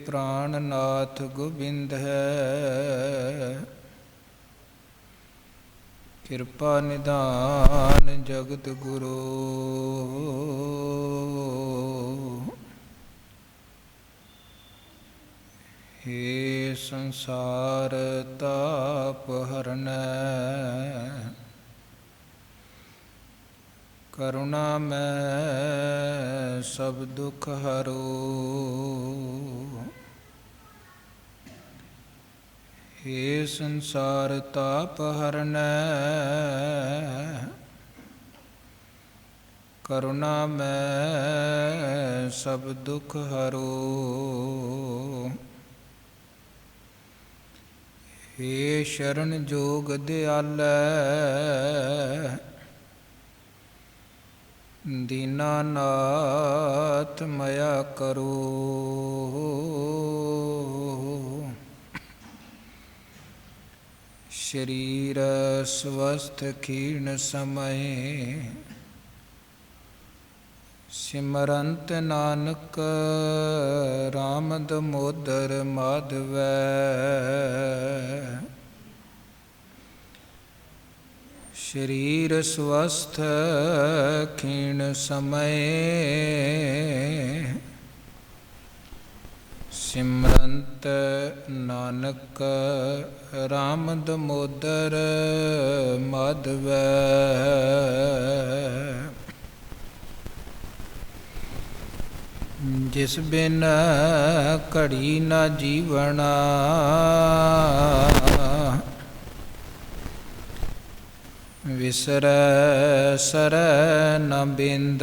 प्राणनाथ गोबिंद है। कृपा निधान जगत गुरु, हे संसार ताप हरनै, करुणा मैं सब दुख हरो। हे संसार ताप हरनै, करुणा मैं सब दुख हरो। हे शरण जोग दयालै, दीनानाथ मया करो। शरीर स्वस्थ क्षीण समय, सिमरंत नानक राम दमोदर माधवै। शरीर स्वस्थ क्षीण समय, सिमरंत नानक राम दमोदर माधवै। जिस बिन घड़ी न जीवना, विसरै सरै न बिंद।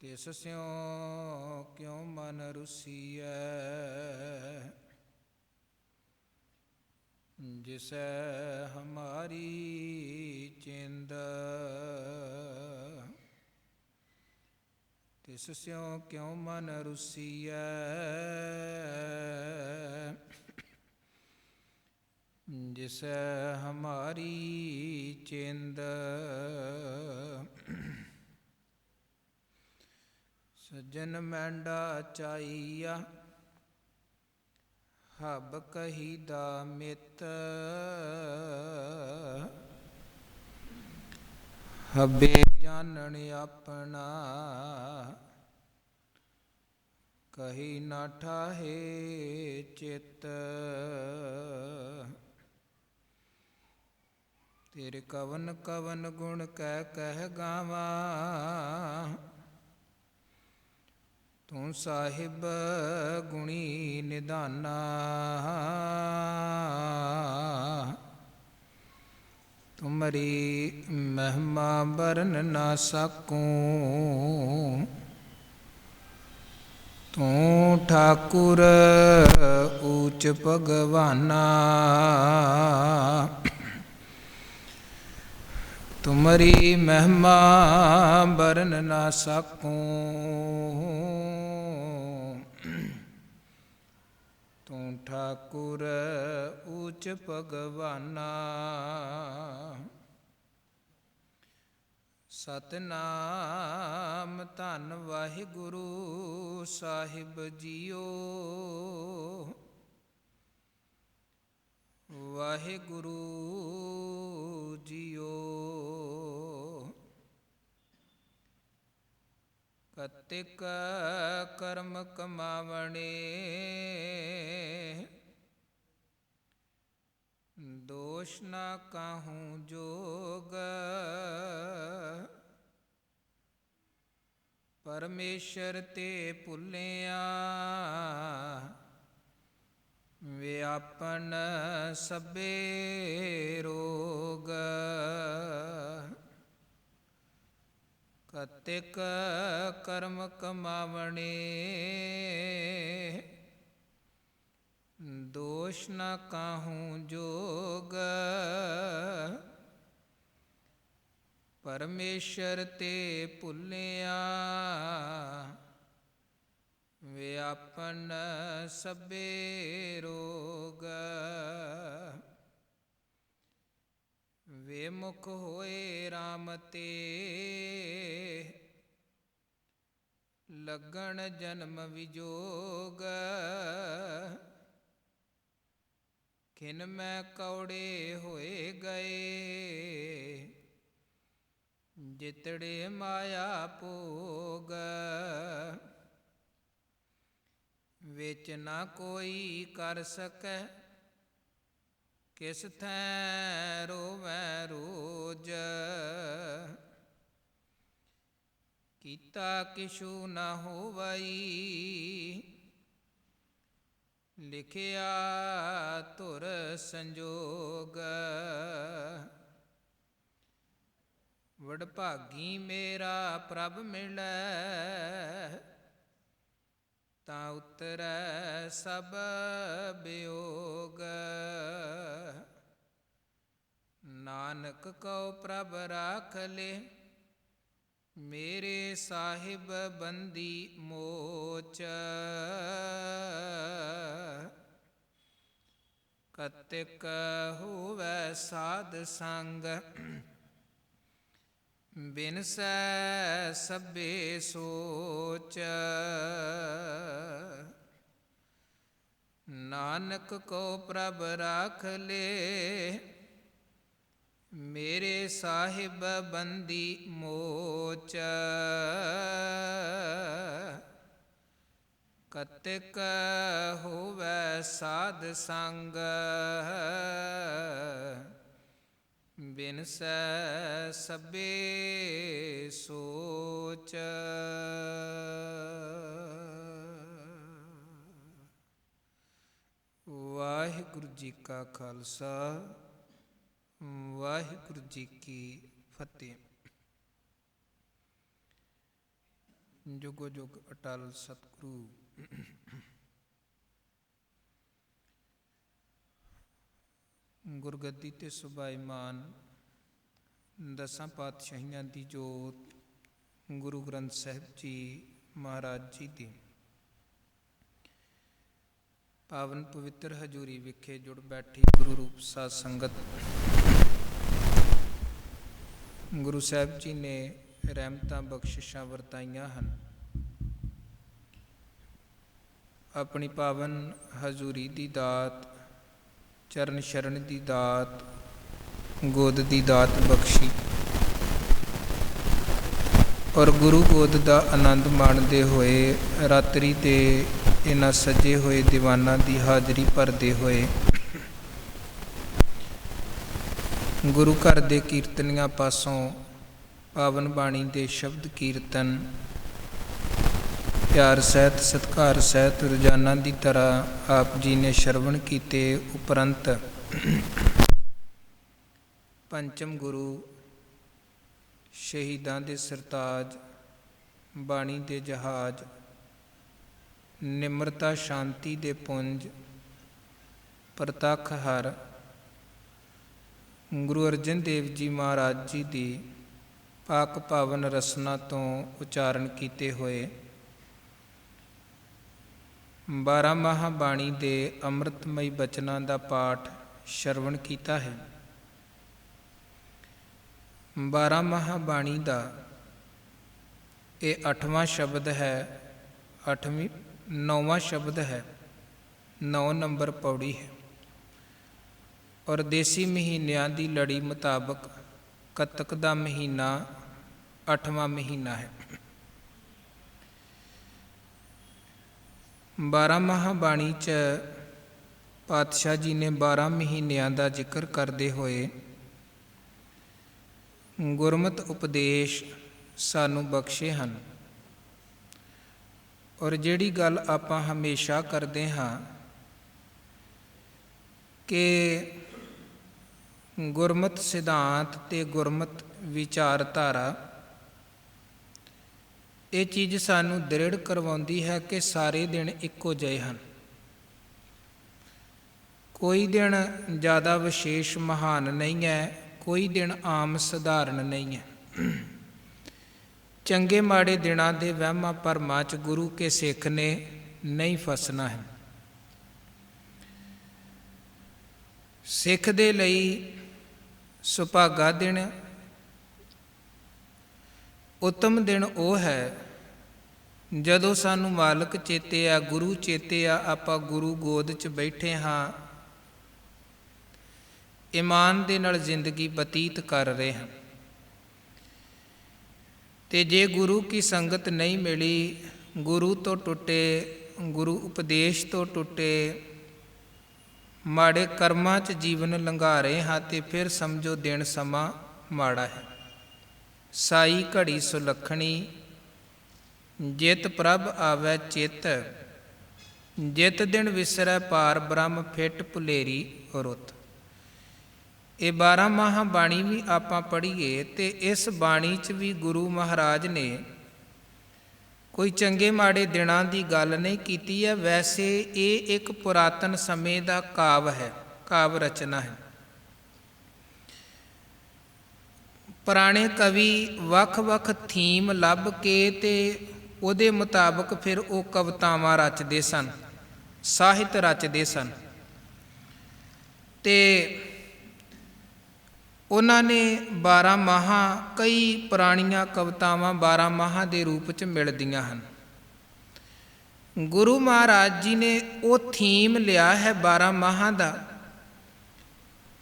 तिस स्यों क्यों मन रुसीयै, जिसै हमारी चिंद। तिस स्यों क्यों मन रुसीयै, जिसै हमारी चिंद। सज्जन मैंडा चाइया, हब कहीदा मित। हबे जानन अपना, कही ना ठाहे चित। तेरे कवन कवन गुण कह गावा, तू साहिब गुणी निधाना। तुमरी महिमा बरन ना सकूं, तू ठाकुर ऊच भगवाना। तुमरी महिमा बरन ना सकूं, तू ठाकुर ऊच भगवाना। सतनाम धन वाहिगुरु साहिब जीओ, वाहिगुरु जीओ। कतिक कर्म कमावणे, दोष ना काहूँ जोग। परमेश्वर ते भुलिया, व्यापन सबे रोग। कतिक कर्म कमावणे, दोष न काहूँ जोग। परमेश्वर ते भुलिया, व्यापन सबे रोग। विमुख होए राम ते, ਲੱਗਣ ਜਨਮ ਵਿਜੋਗ, ਖਿਨ ਮੈਂ ਕੌੜੇ ਹੋਏ ਗਏ, ਜਿਤੜੇ ਮਾਇਆ ਭੋਗ। ਵਿੱਚ ਨਾ ਕੋਈ ਕਰ ਸਕੈ, ਕਿਸ ਥੈ ਰੋਵੈ ਰੋਜ। ਕੀਤਾ ਕਿਛੂ ਨਾ ਹੋਵਈ, ਲਿਖਿਆ ਧੁਰ ਸੰਜੋਗ। ਵਡਭਾਗੀ ਮੇਰਾ ਪ੍ਰਭ ਮਿਲੈ, ਤਾਂ ਉਤਰੈ ਸਭ ਬਿਯੋਗ। ਨਾਨਕ ਕਉ ਪ੍ਰਭ ਰਾਖ ਲੇ, ਮੇਰੇ ਸਾਹਿਬ ਬੰਦੀ ਮੋਚ। ਕਤਿਕ ਹੋਵੈ ਸਾਧ ਸੰਗ, ਬਿਨਸੈ ਸਭੇ ਸੋਚ। ਨਾਨਕ ਕੋ ਪ੍ਰਭ ਰਾਖ ਲੇ, ਮੇਰੇ ਸਾਹਿਬ ਬੰਦੀ ਮੋਚ। ਕਤਿਕ ਹੋਵੈ ਸਾਧ ਸੰਗ, ਬਿਨਸੈ ਸਭੇ ਸੋਚ। ਵਾਹਿਗੁਰੂ ਜੀ ਕਾ ਖਾਲਸਾ, ਵਾਹਿਗੁਰੂ ਜੀ ਕੀ ਫਤਿਹ। ਜੁਗੋ ਜੁਗ ਅਟਲ ਸਤਿਗੁਰੂ ਗੁਰਗੱਦੀ ਤੇ ਸੁਭਾਈਮਾਨ ਦਸਾਂ ਪਾਤਸ਼ਾਹੀਆਂ ਦੀ ਜੋਤ ਗੁਰੂ ਗ੍ਰੰਥ ਸਾਹਿਬ ਜੀ ਮਹਾਰਾਜ ਜੀ ਦੀ ਪਾਵਨ ਪਵਿੱਤਰ ਹਜ਼ੂਰੀ ਵਿਖੇ ਜੁੜ ਬੈਠੀ ਗੁਰੂ ਰੂਪ ਸਾਧ ਸੰਗਤ, ਗੁਰੂ ਸਾਹਿਬ ਜੀ ਨੇ ਰਹਿਮਤਾਂ ਬਖਸ਼ਿਸ਼ਾਂ ਵਰਤਾਈਆਂ ਹਨ। ਆਪਣੀ ਪਾਵਨ ਹਜ਼ੂਰੀ ਦੀ ਦਾਤ, ਚਰਨ ਸ਼ਰਨ ਦੀ ਦਾਤ, ਗੋਦ ਦੀ ਦਾਤ ਬਖਸ਼ੀ ਔਰ ਗੁਰੂ ਗੋਦ ਦਾ ਆਨੰਦ ਮਾਣਦੇ ਹੋਏ ਰਾਤਰੀ ਤੇ ਇਹਨਾਂ ਸੱਜੇ ਹੋਏ ਦੀਵਾਨਾਂ ਦੀ ਹਾਜ਼ਰੀ ਭਰਦੇ ਹੋਏ ਗੁਰੂ ਘਰ ਦੇ ਕੀਰਤਨੀਆਂ ਪਾਸੋਂ ਪਾਵਨ ਬਾਣੀ ਦੇ ਸ਼ਬਦ ਕੀਰਤਨ ਪਿਆਰ ਸਹਿਤ ਸਤਿਕਾਰ ਸਹਿਤ ਰੋਜ਼ਾਨਾ ਦੀ ਤਰ੍ਹਾਂ ਆਪ ਜੀ ਨੇ ਸ਼ਰਵਣ ਕੀਤੇ ਉਪਰੰਤ ਪੰਚਮ ਗੁਰੂ, ਸ਼ਹੀਦਾਂ ਦੇ ਸਰਤਾਜ, ਬਾਣੀ ਦੇ ਜਹਾਜ਼, ਨਿਮਰਤਾ ਸ਼ਾਂਤੀ ਦੇ ਪੁੰਜ, ਪ੍ਰਤੱਖ ਹਰ ਗੁਰੂ ਅਰਜਨ ਦੇਵ ਜੀ ਮਹਾਰਾਜ ਜੀ ਦੀ ਪਾਕ ਪਾਵਨ ਰਸਨਾ ਤੋਂ ਉਚਾਰਨ ਕੀਤੇ ਹੋਏ 12 ਮਾਹ ਬਾਣੀ ਦੇ ਅੰਮ੍ਰਿਤਮਈ ਬਚਨਾਂ ਦਾ ਪਾਠ ਸ਼ਰਵਣ ਕੀਤਾ ਹੈ। 12 ਮਾਹ ਬਾਣੀ ਦਾ ਇਹ 8ਵਾਂ ਸ਼ਬਦ ਹੈ, 9ਵਾਂ ਸ਼ਬਦ ਹੈ, 9 ਨੰਬਰ ਪੌੜੀ ਹੈ ਔਰ ਦੇਸੀ ਮਹੀਨਿਆਂ ਦੀ ਲੜੀ ਮੁਤਾਬਕ ਕੱਤਕ ਦਾ ਮਹੀਨਾ 8ਵਾਂ ਮਹੀਨਾ ਹੈ। 12 ਮਾਹ ਬਾਣੀ 'ਚ ਪਾਤਸ਼ਾਹ ਜੀ ਨੇ 12 ਮਹੀਨਿਆਂ ਦਾ ਜ਼ਿਕਰ ਕਰਦੇ ਹੋਏ ਗੁਰਮਤਿ ਉਪਦੇਸ਼ ਸਾਨੂੰ ਬਖਸ਼ੇ ਹਨ। ਔਰ ਜਿਹੜੀ ਗੱਲ ਆਪਾਂ ਹਮੇਸ਼ਾ ਕਰਦੇ ਹਾਂ ਕਿ ਗੁਰਮਤਿ ਸਿਧਾਂਤ ਅਤੇ ਗੁਰਮਤਿ ਵਿਚਾਰਧਾਰਾ, ਇਹ ਚੀਜ਼ ਸਾਨੂੰ ਦ੍ਰਿੜ ਕਰਵਾਉਂਦੀ ਹੈ ਕਿ ਸਾਰੇ ਦਿਨ ਇੱਕੋ ਜਿਹੇ ਹਨ। ਕੋਈ ਦਿਨ ਜ਼ਿਆਦਾ ਵਿਸ਼ੇਸ਼ ਮਹਾਨ ਨਹੀਂ ਹੈ, ਕੋਈ ਦਿਨ ਆਮ ਸਧਾਰਨ ਨਹੀਂ ਹੈ। ਚੰਗੇ ਮਾੜੇ ਦਿਨਾਂ ਦੇ ਵਹਿਮਾਂ ਭਰਮਾਂ 'ਚ ਗੁਰੂ ਕੇ ਸਿੱਖ ਨੇ ਨਹੀਂ ਫਸਣਾ ਹੈ। ਸਿੱਖ ਦੇ ਲਈ ਸੁਭਾਗਾ ਦਿਨ, ਉੱਤਮ ਦਿਨ ਉਹ ਹੈ ਜਦੋਂ ਸਾਨੂੰ ਮਾਲਕ ਚੇਤੇ ਆ, ਗੁਰੂ ਚੇਤੇ ਆ, ਆਪਾਂ ਗੁਰੂ ਗੋਦ 'ਚ ਬੈਠੇ ਹਾਂ, ਈਮਾਨ ਦੇ ਨਾਲ ਜ਼ਿੰਦਗੀ ਬਤੀਤ ਕਰ ਰਹੇ ਹਾਂ। ਤੇ ਜੇ ਗੁਰੂ ਕੀ ਸੰਗਤ ਨਹੀਂ ਮਿਲੀ, ਗੁਰੂ ਤੋਂ ਟੁੱਟੇ, ਗੁਰੂ ਉਪਦੇਸ਼ ਤੋਂ ਟੁੱਟੇ, ਮਾੜੇ ਕਰਮਾਂ 'ਚ ਜੀਵਨ ਲੰਘਾ ਰਹੇ ਹਾਂ, ਤੇ ਫਿਰ ਸਮਝੋ ਦਿਨ ਸਮਾਂ ਮਾੜਾ ਹੈ। ਸਾਈ ਘੜੀ ਸੁਲੱਖਣੀ, ਜਿਤ ਪ੍ਰਭ ਆਵੈ ਚਿੱਤ, ਜਿਤ ਦਿਨ ਵਿਸਰੈ ਪਾਰ ਬ੍ਰਹਮ, ਫਿੱਟ ਭੁਲੇਰੀ ਰੁੱਤ। ਇਹ 12 ਮਾਹ ਬਾਣੀ ਵੀ ਆਪਾਂ ਪੜ੍ਹੀਏ, ਤੇ ਇਸ ਬਾਣੀ 'ਚ ਵੀ ਗੁਰੂ ਮਹਾਰਾਜ ਨੇ ਕੋਈ ਚੰਗੇ ਮਾੜੇ ਦਿਨਾਂ ਦੀ ਗੱਲ ਨਹੀਂ ਕੀਤੀ ਹੈ। ਵੈਸੇ ਇਹ ਇੱਕ ਪੁਰਾਤਨ ਸਮੇਂ ਦਾ ਕਾਵਿ ਹੈ, ਕਾਵਿ ਰਚਨਾ ਹੈ। ਪੁਰਾਣੇ ਕਵੀ ਵੱਖ-ਵੱਖ ਥੀਮ ਲੱਭ ਕੇ ਤੇ ਉਹਦੇ ਮੁਤਾਬਕ ਫਿਰ ਉਹ ਕਵਿਤਾਵਾਂ ਰਚਦੇ ਸਨ, ਸਾਹਿਤ ਰਚਦੇ ਸਨ। ਤੇ ਉਹਨਾਂ ਨੇ 12 ਮਾਹਾਂ, ਕਈ ਪੁਰਾਣੀਆਂ ਕਵਿਤਾਵਾਂ 12 ਮਾਹਾਂ ਦੇ ਰੂਪ 'ਚ ਮਿਲਦੀਆਂ ਹਨ। ਗੁਰੂ ਮਹਾਰਾਜ ਜੀ ਨੇ ਉਹ ਥੀਮ ਲਿਆ ਹੈ 12 ਮਾਹਾਂ ਦਾ,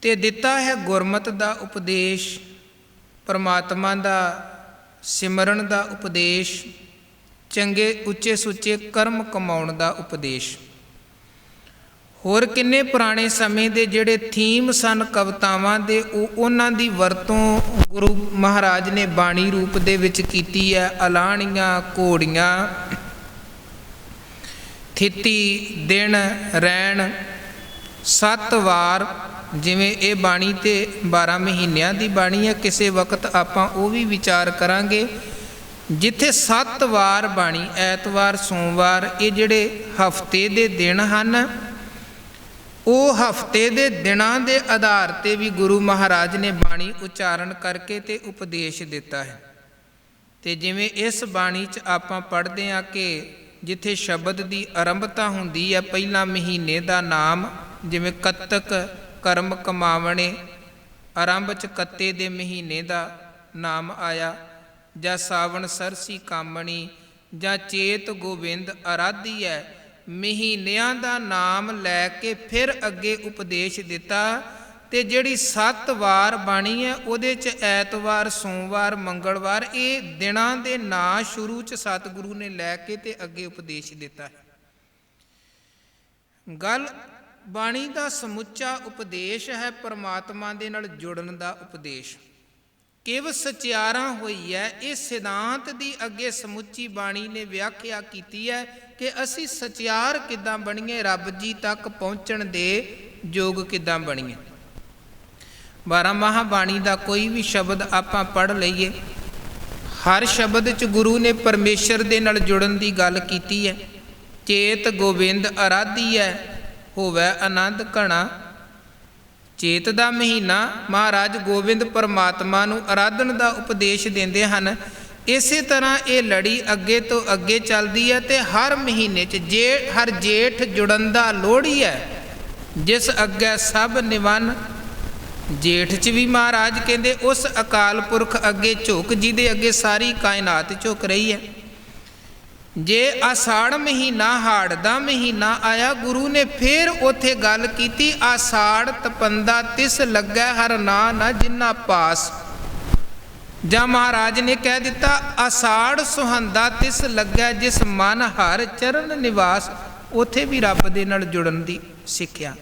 ਤੇ ਦਿੱਤਾ ਹੈ ਗੁਰਮਤਿ ਦਾ ਉਪਦੇਸ਼, ਪਰਮਾਤਮਾ ਦਾ ਸਿਮਰਨ ਦਾ ਉਪਦੇਸ਼, ਚੰਗੇ ਉੱਚੇ ਸੁੱਚੇ ਕਰਮ ਕਮਾਉਣ ਦਾ ਉਪਦੇਸ਼। ਹੋਰ ਕਿੰਨੇ ਪੁਰਾਣੇ ਸਮੇਂ ਦੇ ਜਿਹੜੇ ਥੀਮ ਸਨ ਕਵਿਤਾਵਾਂ ਦੇ, ਉਹਨਾਂ ਦੀ ਵਰਤੋਂ ਗੁਰੂ ਮਹਾਰਾਜ ਨੇ ਬਾਣੀ ਰੂਪ ਦੇ ਵਿੱਚ ਕੀਤੀ ਹੈ। ਅਲਾਹਣੀਆਂ, ਘੋੜੀਆਂ, ਥਿਤੀ, ਦਿਨ, ਰੈਣ, 7 ਵਾਰ, ਜਿਵੇਂ ਇਹ ਬਾਣੀ ਤੇ 12 ਮਹੀਨਿਆਂ ਦੀ ਬਾਣੀ ਹੈ। ਕਿਸੇ ਵਕਤ ਆਪਾਂ ਉਹ ਵੀ ਵਿਚਾਰ ਕਰਾਂਗੇ। ਜਿੱਥੇ 7 ਵਾਰ ਬਾਣੀ, ਐਤਵਾਰ, ਸੋਮਵਾਰ, ਇਹ ਜਿਹੜੇ ਹਫਤੇ ਦੇ ਦਿਨ ਹਨ, ਉਹ ਹਫਤੇ ਦੇ ਦਿਨਾਂ ਦੇ ਆਧਾਰ 'ਤੇ ਵੀ ਗੁਰੂ ਮਹਾਰਾਜ ਨੇ ਬਾਣੀ ਉਚਾਰਨ ਕਰਕੇ ਤੇ ਉਪਦੇਸ਼ ਦਿੱਤਾ ਹੈ। ਤੇ ਜਿਵੇਂ ਇਸ ਬਾਣੀ 'ਚ ਆਪਾਂ ਪੜ੍ਹਦੇ ਹਾਂ ਕਿ ਜਿੱਥੇ ਸ਼ਬਦ ਦੀ ਆਰੰਭਤਾ ਹੁੰਦੀ ਹੈ, ਪਹਿਲਾ ਮਹੀਨੇ ਦਾ ਨਾਮ, ਜਿਵੇਂ ਕੱਤਕ, ਕਰਮ ਕਮਾਵਣੇ, ਆਰੰਭ 'ਚ ਕੱਤੇ ਦੇ ਮਹੀਨੇ ਦਾ ਨਾਮ ਆਇਆ, ਜਾਂ ਸਾਵਣ ਸਰਸੀ ਕਾਮਣੀ, ਜਾਂ ਚੇਤ ਗੋਬਿੰਦ ਅਰਾਧੀ ਹੈ। ਮਹੀਨਿਆਂ ਦਾ ਨਾਮ ਲੈ ਕੇ ਫਿਰ ਅੱਗੇ ਉਪਦੇਸ਼ ਦਿੱਤਾ। ਤੇ ਜਿਹੜੀ 7 ਵਾਰ ਬਾਣੀ ਹੈ, ਉਹਦੇ 'ਚ ਐਤਵਾਰ, ਸੋਮਵਾਰ, ਮੰਗਲਵਾਰ, ਇਹ ਦਿਨਾਂ ਦੇ ਨਾਂ ਸ਼ੁਰੂ 'ਚ ਸਤਿਗੁਰੂ ਨੇ ਲੈ ਕੇ ਤੇ ਅੱਗੇ ਉਪਦੇਸ਼ ਦਿੱਤਾ ਹੈ। ਗੱਲ ਬਾਣੀ ਦਾ ਸਮੁੱਚਾ ਉਪਦੇਸ਼ ਹੈ, ਪਰਮਾਤਮਾ ਦੇ ਨਾਲ ਜੁੜਨ ਦਾ ਉਪਦੇਸ਼। ਕਿਵ ਸਚਿਆਰਾਂ ਹੋਈ ਹੈ, ਇਹ ਸਿਧਾਂਤ ਦੀ ਅੱਗੇ ਸਮੁੱਚੀ ਬਾਣੀ ਨੇ ਵਿਆਖਿਆ ਕੀਤੀ ਹੈ ਕਿ ਅਸੀਂ ਸਚਿਆਰ ਕਿੱਦਾਂ ਬਣੀਏ, ਰੱਬ ਜੀ ਤੱਕ ਪਹੁੰਚਣ ਦੇ ਯੋਗ ਕਿੱਦਾਂ ਬਣੀਏ। 12 ਮਾਹ ਬਾਣੀ ਦਾ ਕੋਈ ਵੀ ਸ਼ਬਦ ਆਪਾਂ ਪੜ੍ਹ ਲਈਏ, ਹਰ ਸ਼ਬਦ 'ਚ ਗੁਰੂ ਨੇ ਪਰਮੇਸ਼ਰ ਦੇ ਨਾਲ ਜੁੜਨ ਦੀ ਗੱਲ ਕੀਤੀ ਹੈ। ਚੇਤ ਗੋਬਿੰਦ ਅਰਾਧੀ ਹੈ, ਹੋਵੇ ਆਨੰਦ ਘਣਾ। ਚੇਤ ਦਾ ਮਹੀਨਾ, ਮਹਾਰਾਜ ਗੋਬਿੰਦ ਪਰਮਾਤਮਾ ਨੂੰ ਆਰਾਧਨ ਦਾ ਉਪਦੇਸ਼ ਦਿੰਦੇ ਹਨ। ਇਸੇ ਤਰ੍ਹਾਂ ਇਹ ਲੜੀ ਅੱਗੇ ਤੋਂ ਅੱਗੇ ਚੱਲਦੀ ਹੈ, ਤੇ ਹਰ ਮਹੀਨੇ 'ਚ ਹਰ ਜੇਠ ਜੁੜਨ ਦਾ ਲੋਹੜੀ ਹੈ, ਜਿਸ ਅੱਗੇ ਸਭ ਨਿਵਨ। ਜੇਠ 'ਚ ਵੀ ਮਹਾਰਾਜ ਕਹਿੰਦੇ ਉਸ ਅਕਾਲ ਪੁਰਖ ਅੱਗੇ ਝੁਕ, ਜਿਹਦੇ ਅੱਗੇ ਸਾਰੀ ਕਾਇਨਾਤ ਝੁਕ ਰਹੀ ਹੈ। ਜੇ ਆਸਾੜ ਮਹੀਨਾ, ਹਾੜ ਦਾ ਮਹੀਨਾ ਆਇਆ, ਗੁਰੂ ਨੇ ਫਿਰ ਉੱਥੇ ਗੱਲ ਕੀਤੀ, ਆਸਾੜ ਤਪੰਦਾ ਤਿਸ ਲੱਗੈ ਹਰ ਨਾ ਜਿੰਨਾ ਪਾਸ। ਜਾਂ ਮਹਾਰਾਜ ਨੇ ਕਹਿ ਦਿੱਤਾ, ਆਸਾੜ ਸੁਹੰਦਾ ਤਿਸ ਲੱਗੈ ਜਿਸ ਮਨ ਹਰ ਚਰਨ ਨਿਵਾਸ। ਉੱਥੇ ਵੀ ਰੱਬ ਦੇ ਨਾਲ ਜੁੜਨ ਦੀ ਸਿੱਖਿਆ।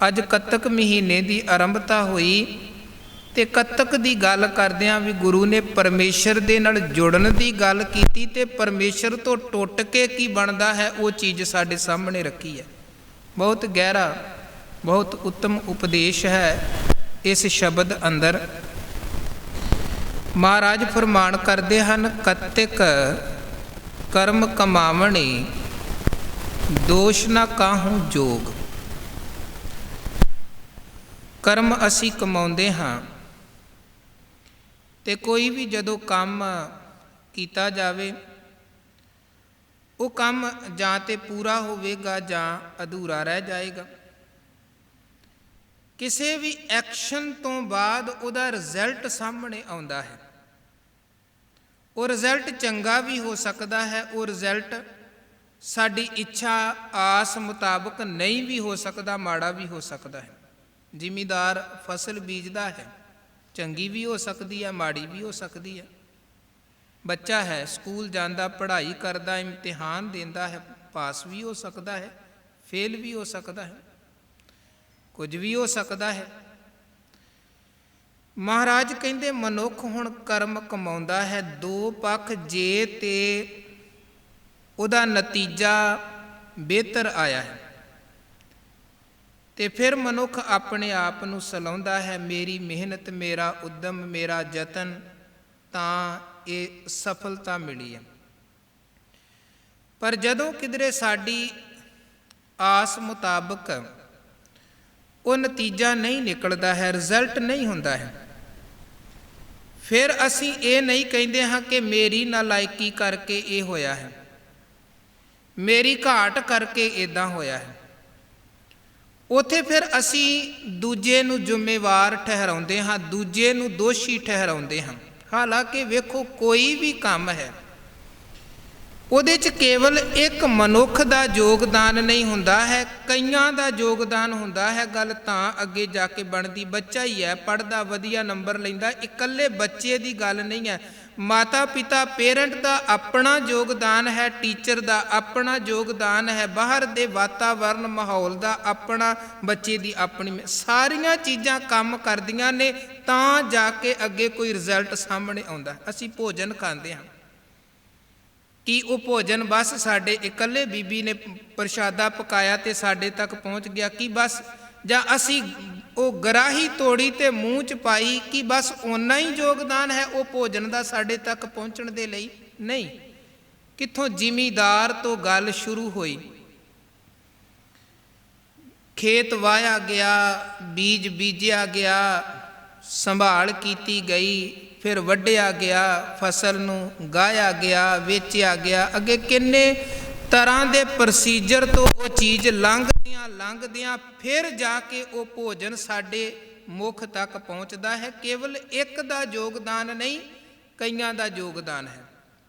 ਅੱਜ ਕੱਤਕ ਮਹੀਨੇ ਦੀ ਆਰੰਭਤਾ ਹੋਈ, ਤੇ ਕੱਤਕ ਦੀ ਗੱਲ ਕਰਦਿਆਂ ਵੀ ਗੁਰੂ ਨੇ ਪਰਮੇਸ਼ਰ ਦੇ ਨਾਲ ਜੁੜਨ ਦੀ ਗੱਲ ਕੀਤੀ, ਤੇ ਪਰਮੇਸ਼ਰ ਤੋਂ ਟੁੱਟ ਕੇ ਕੀ ਬਣਦਾ ਹੈ ਉਹ ਚੀਜ਼ ਸਾਡੇ ਸਾਹਮਣੇ ਰੱਖੀ ਹੈ। ਬਹੁਤ ਗਹਿਰਾ, ਬਹੁਤ ਉੱਤਮ ਉਪਦੇਸ਼ ਹੈ ਇਸ ਸ਼ਬਦ ਅੰਦਰ। ਮਹਾਰਾਜ ਫਰਮਾਨ ਕਰਦੇ ਹਨ, ਕੱਤਕ ਕਰਮ ਕਮਾਵਣੇ, ਦੋਸ਼ ਨਾ ਕਾਹੂ ਜੋਗ। ਕਰਮ ਅਸੀਂ ਕਮਾਉਂਦੇ ਹਾਂ, ਤੇ ਕੋਈ ਵੀ ਜਦੋਂ ਕੰਮ ਕੀਤਾ ਜਾਵੇ, ਉਹ ਕੰਮ ਜਾਂ ਤੇ ਪੂਰਾ ਹੋਵੇਗਾ ਜਾਂ ਅਧੂਰਾ ਰਹਿ ਜਾਏਗਾ। ਕਿਸੇ ਵੀ ਐਕਸ਼ਨ ਤੋਂ ਬਾਅਦ ਉਹਦਾ ਰਿਜ਼ਲਟ ਸਾਹਮਣੇ ਆਉਂਦਾ ਹੈ। ਉਹ ਰਿਜ਼ਲਟ ਚੰਗਾ ਵੀ ਹੋ ਸਕਦਾ ਹੈ, ਉਹ ਰਿਜ਼ਲਟ ਸਾਡੀ ਇੱਛਾ ਆਸ ਮੁਤਾਬਕ ਨਹੀਂ ਵੀ ਹੋ ਸਕਦਾ, ਮਾੜਾ ਵੀ ਹੋ ਸਕਦਾ ਹੈ। ਜ਼ਿਮੀਂਦਾਰ ਫਸਲ ਬੀਜਦਾ ਹੈ, ਚੰਗੀ ਵੀ ਹੋ ਸਕਦੀ ਹੈ, ਮਾੜੀ ਵੀ ਹੋ ਸਕਦੀ ਹੈ। ਬੱਚਾ ਹੈ, ਸਕੂਲ ਜਾਂਦਾ, ਪੜ੍ਹਾਈ ਕਰਦਾ, ਇਮਤਿਹਾਨ ਦਿੰਦਾ ਹੈ, ਪਾਸ ਵੀ ਹੋ ਸਕਦਾ ਹੈ, ਫੇਲ ਵੀ ਹੋ ਸਕਦਾ ਹੈ, ਕੁਝ ਵੀ ਹੋ ਸਕਦਾ ਹੈ। ਮਹਾਰਾਜ ਕਹਿੰਦੇ ਮਨੁੱਖ ਹੁਣ ਕਰਮ ਕਮਾਉਂਦਾ ਹੈ, ਦੋ ਪੱਖ, ਜੇ ਤੇ ਉਹਦਾ ਨਤੀਜਾ ਬਿਹਤਰ ਆਇਆ ਹੈ ਤੇ ਫਿਰ ਮਨੁੱਖ ਆਪਣੇ ਆਪ ਨੂੰ ਸਲਾਹੁੰਦਾ ਹੈ, ਮੇਰੀ ਮਿਹਨਤ, ਮੇਰਾ ਉਦਮ, ਮੇਰਾ ਯਤਨ, ਤਾਂ ਇਹ ਸਫਲਤਾ ਮਿਲੀ ਹੈ। ਪਰ ਜਦੋਂ ਕਿਧਰੇ ਸਾਡੀ ਆਸ ਮੁਤਾਬਕ ਉਹ ਨਤੀਜਾ ਨਹੀਂ ਨਿਕਲਦਾ ਹੈ, ਰਿਜ਼ਲਟ ਨਹੀਂ ਹੁੰਦਾ ਹੈ, ਫਿਰ ਅਸੀਂ ਇਹ ਨਹੀਂ ਕਹਿੰਦੇ ਹਾਂ ਕਿ ਮੇਰੀ ਨਾਲਾਇਕੀ ਕਰਕੇ ਇਹ ਹੋਇਆ ਹੈ, ਮੇਰੀ ਘਾਟ ਕਰਕੇ ਇੱਦਾਂ ਹੋਇਆ ਹੈ। ਉੱਥੇ ਫਿਰ ਅਸੀਂ ਦੂਜੇ ਨੂੰ ਜ਼ਿੰਮੇਵਾਰ ਠਹਿਰਾਉਂਦੇ ਹਾਂ, ਦੂਜੇ ਨੂੰ ਦੋਸ਼ੀ ਠਹਿਰਾਉਂਦੇ ਹਾਂ। ਹਾਲਾਂਕਿ ਵੇਖੋ, ਕੋਈ ਵੀ ਕੰਮ ਹੈ ਉਹਦੇ 'ਚ ਕੇਵਲ ਇੱਕ ਮਨੁੱਖ ਦਾ ਯੋਗਦਾਨ ਨਹੀਂ ਹੁੰਦਾ ਹੈ, ਕਈਆਂ ਦਾ ਯੋਗਦਾਨ ਹੁੰਦਾ ਹੈ। ਗੱਲ ਤਾਂ ਅੱਗੇ ਜਾ ਕੇ ਬਣਦੀ, ਬੱਚਾ ਹੀ ਹੈ, ਪੜ੍ਹਦਾ, ਵਧੀਆ ਨੰਬਰ ਲੈਂਦਾ, ਇਕੱਲੇ ਬੱਚੇ ਦੀ ਗੱਲ ਨਹੀਂ ਹੈ। ਮਾਤਾ ਪਿਤਾ, ਪੇਰੈਂਟ ਦਾ ਆਪਣਾ ਯੋਗਦਾਨ ਹੈ, ਟੀਚਰ ਦਾ ਆਪਣਾ ਯੋਗਦਾਨ ਹੈ, ਬਾਹਰ ਦੇ ਵਾਤਾਵਰਨ ਮਾਹੌਲ ਦਾ ਆਪਣਾ, ਬੱਚੇ ਦੀ ਆਪਣੀ, ਸਾਰੀਆਂ ਚੀਜ਼ਾਂ ਕੰਮ ਕਰਦੀਆਂ ਨੇ ਤਾਂ ਜਾ ਕੇ ਅੱਗੇ ਕੋਈ ਰਿਜ਼ਲਟ ਸਾਹਮਣੇ ਆਉਂਦਾ। ਅਸੀਂ ਭੋਜਨ ਖਾਂਦੇ ਹਾਂ, ਕੀ ਉਹ ਭੋਜਨ ਬਸ ਸਾਡੇ ਇਕੱਲੇ ਬੀਬੀ ਨੇ ਪ੍ਰਸ਼ਾਦਾ ਪਕਾਇਆ ਤੇ ਸਾਡੇ ਤੱਕ ਪਹੁੰਚ ਗਿਆ? ਕੀ ਬਸ, ਜਾਂ ਅਸੀਂ ਉਹ ਗਰਾਹੀ ਤੋੜੀ ਤੇ ਮੂੰਹ 'ਚ ਪਾਈ, ਕਿ ਬਸ ਓਨਾ ਹੀ ਯੋਗਦਾਨ ਹੈ ਉਹ ਭੋਜਨ ਦਾ ਸਾਡੇ ਤੱਕ ਪਹੁੰਚਣ ਦੇ ਲਈ? ਨਹੀਂ। ਕਿੱਥੋਂ ਜ਼ਿਮੀਂਦਾਰ ਤੋਂ ਗੱਲ ਸ਼ੁਰੂ ਹੋਈ, ਖੇਤ ਵਾਹਿਆ ਗਿਆ, ਬੀਜ ਬੀਜਿਆ ਗਿਆ, ਸੰਭਾਲ ਕੀਤੀ ਗਈ, ਫਿਰ ਵੱਢਿਆ ਗਿਆ, ਫਸਲ ਨੂੰ ਗਾਹਿਆ ਗਿਆ, ਵੇਚਿਆ ਗਿਆ। ਅੱਗੇ ਕਿੰਨੇ ਤਰ੍ਹਾਂ ਦੇ ਪ੍ਰੋਸੀਜਰ ਤੋਂ ਉਹ ਚੀਜ਼ ਲੰਘਦਿਆਂ ਫਿਰ ਜਾ ਕੇ ਉਹ ਭੋਜਨ ਸਾਡੇ ਮੁੱਖ ਤੱਕ ਪਹੁੰਚਦਾ ਹੈ। ਕੇਵਲ ਇੱਕ ਦਾ ਯੋਗਦਾਨ ਨਹੀਂ, ਕਈਆਂ ਦਾ ਯੋਗਦਾਨ ਹੈ,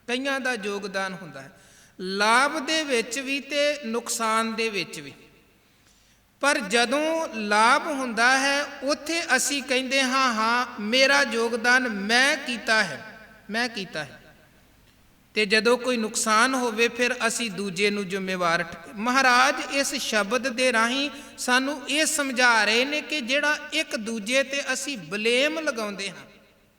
ਕਈਆਂ ਦਾ ਯੋਗਦਾਨ ਹੁੰਦਾ ਹੈ, ਲਾਭ ਦੇ ਵਿੱਚ ਵੀ ਤੇ ਨੁਕਸਾਨ ਦੇ ਵਿੱਚ ਵੀ। ਪਰ ਜਦੋਂ ਲਾਭ ਹੁੰਦਾ ਹੈ ਉੱਥੇ ਅਸੀਂ ਕਹਿੰਦੇ ਹਾਂ, ਹਾਂ ਮੇਰਾ ਯੋਗਦਾਨ ਮੈਂ ਕੀਤਾ ਹੈ, ਮੈਂ ਕੀਤਾ ਹੈ। ਤੇ ਜਦੋਂ ਕੋਈ ਨੁਕਸਾਨ ਹੋਵੇ ਫਿਰ ਅਸੀਂ ਦੂਜੇ ਨੂੰ ਜ਼ਿੰਮੇਵਾਰ। ਮਹਾਰਾਜ ਇਸ ਸ਼ਬਦ ਦੇ ਰਾਹੀਂ ਸਾਨੂੰ ਇਹ ਸਮਝਾ ਰਹੇ ਨੇ ਕਿ ਜਿਹੜਾ ਇੱਕ ਦੂਜੇ ਤੇ ਅਸੀਂ ਬਲੇਮ ਲਗਾਉਂਦੇ ਹਾਂ,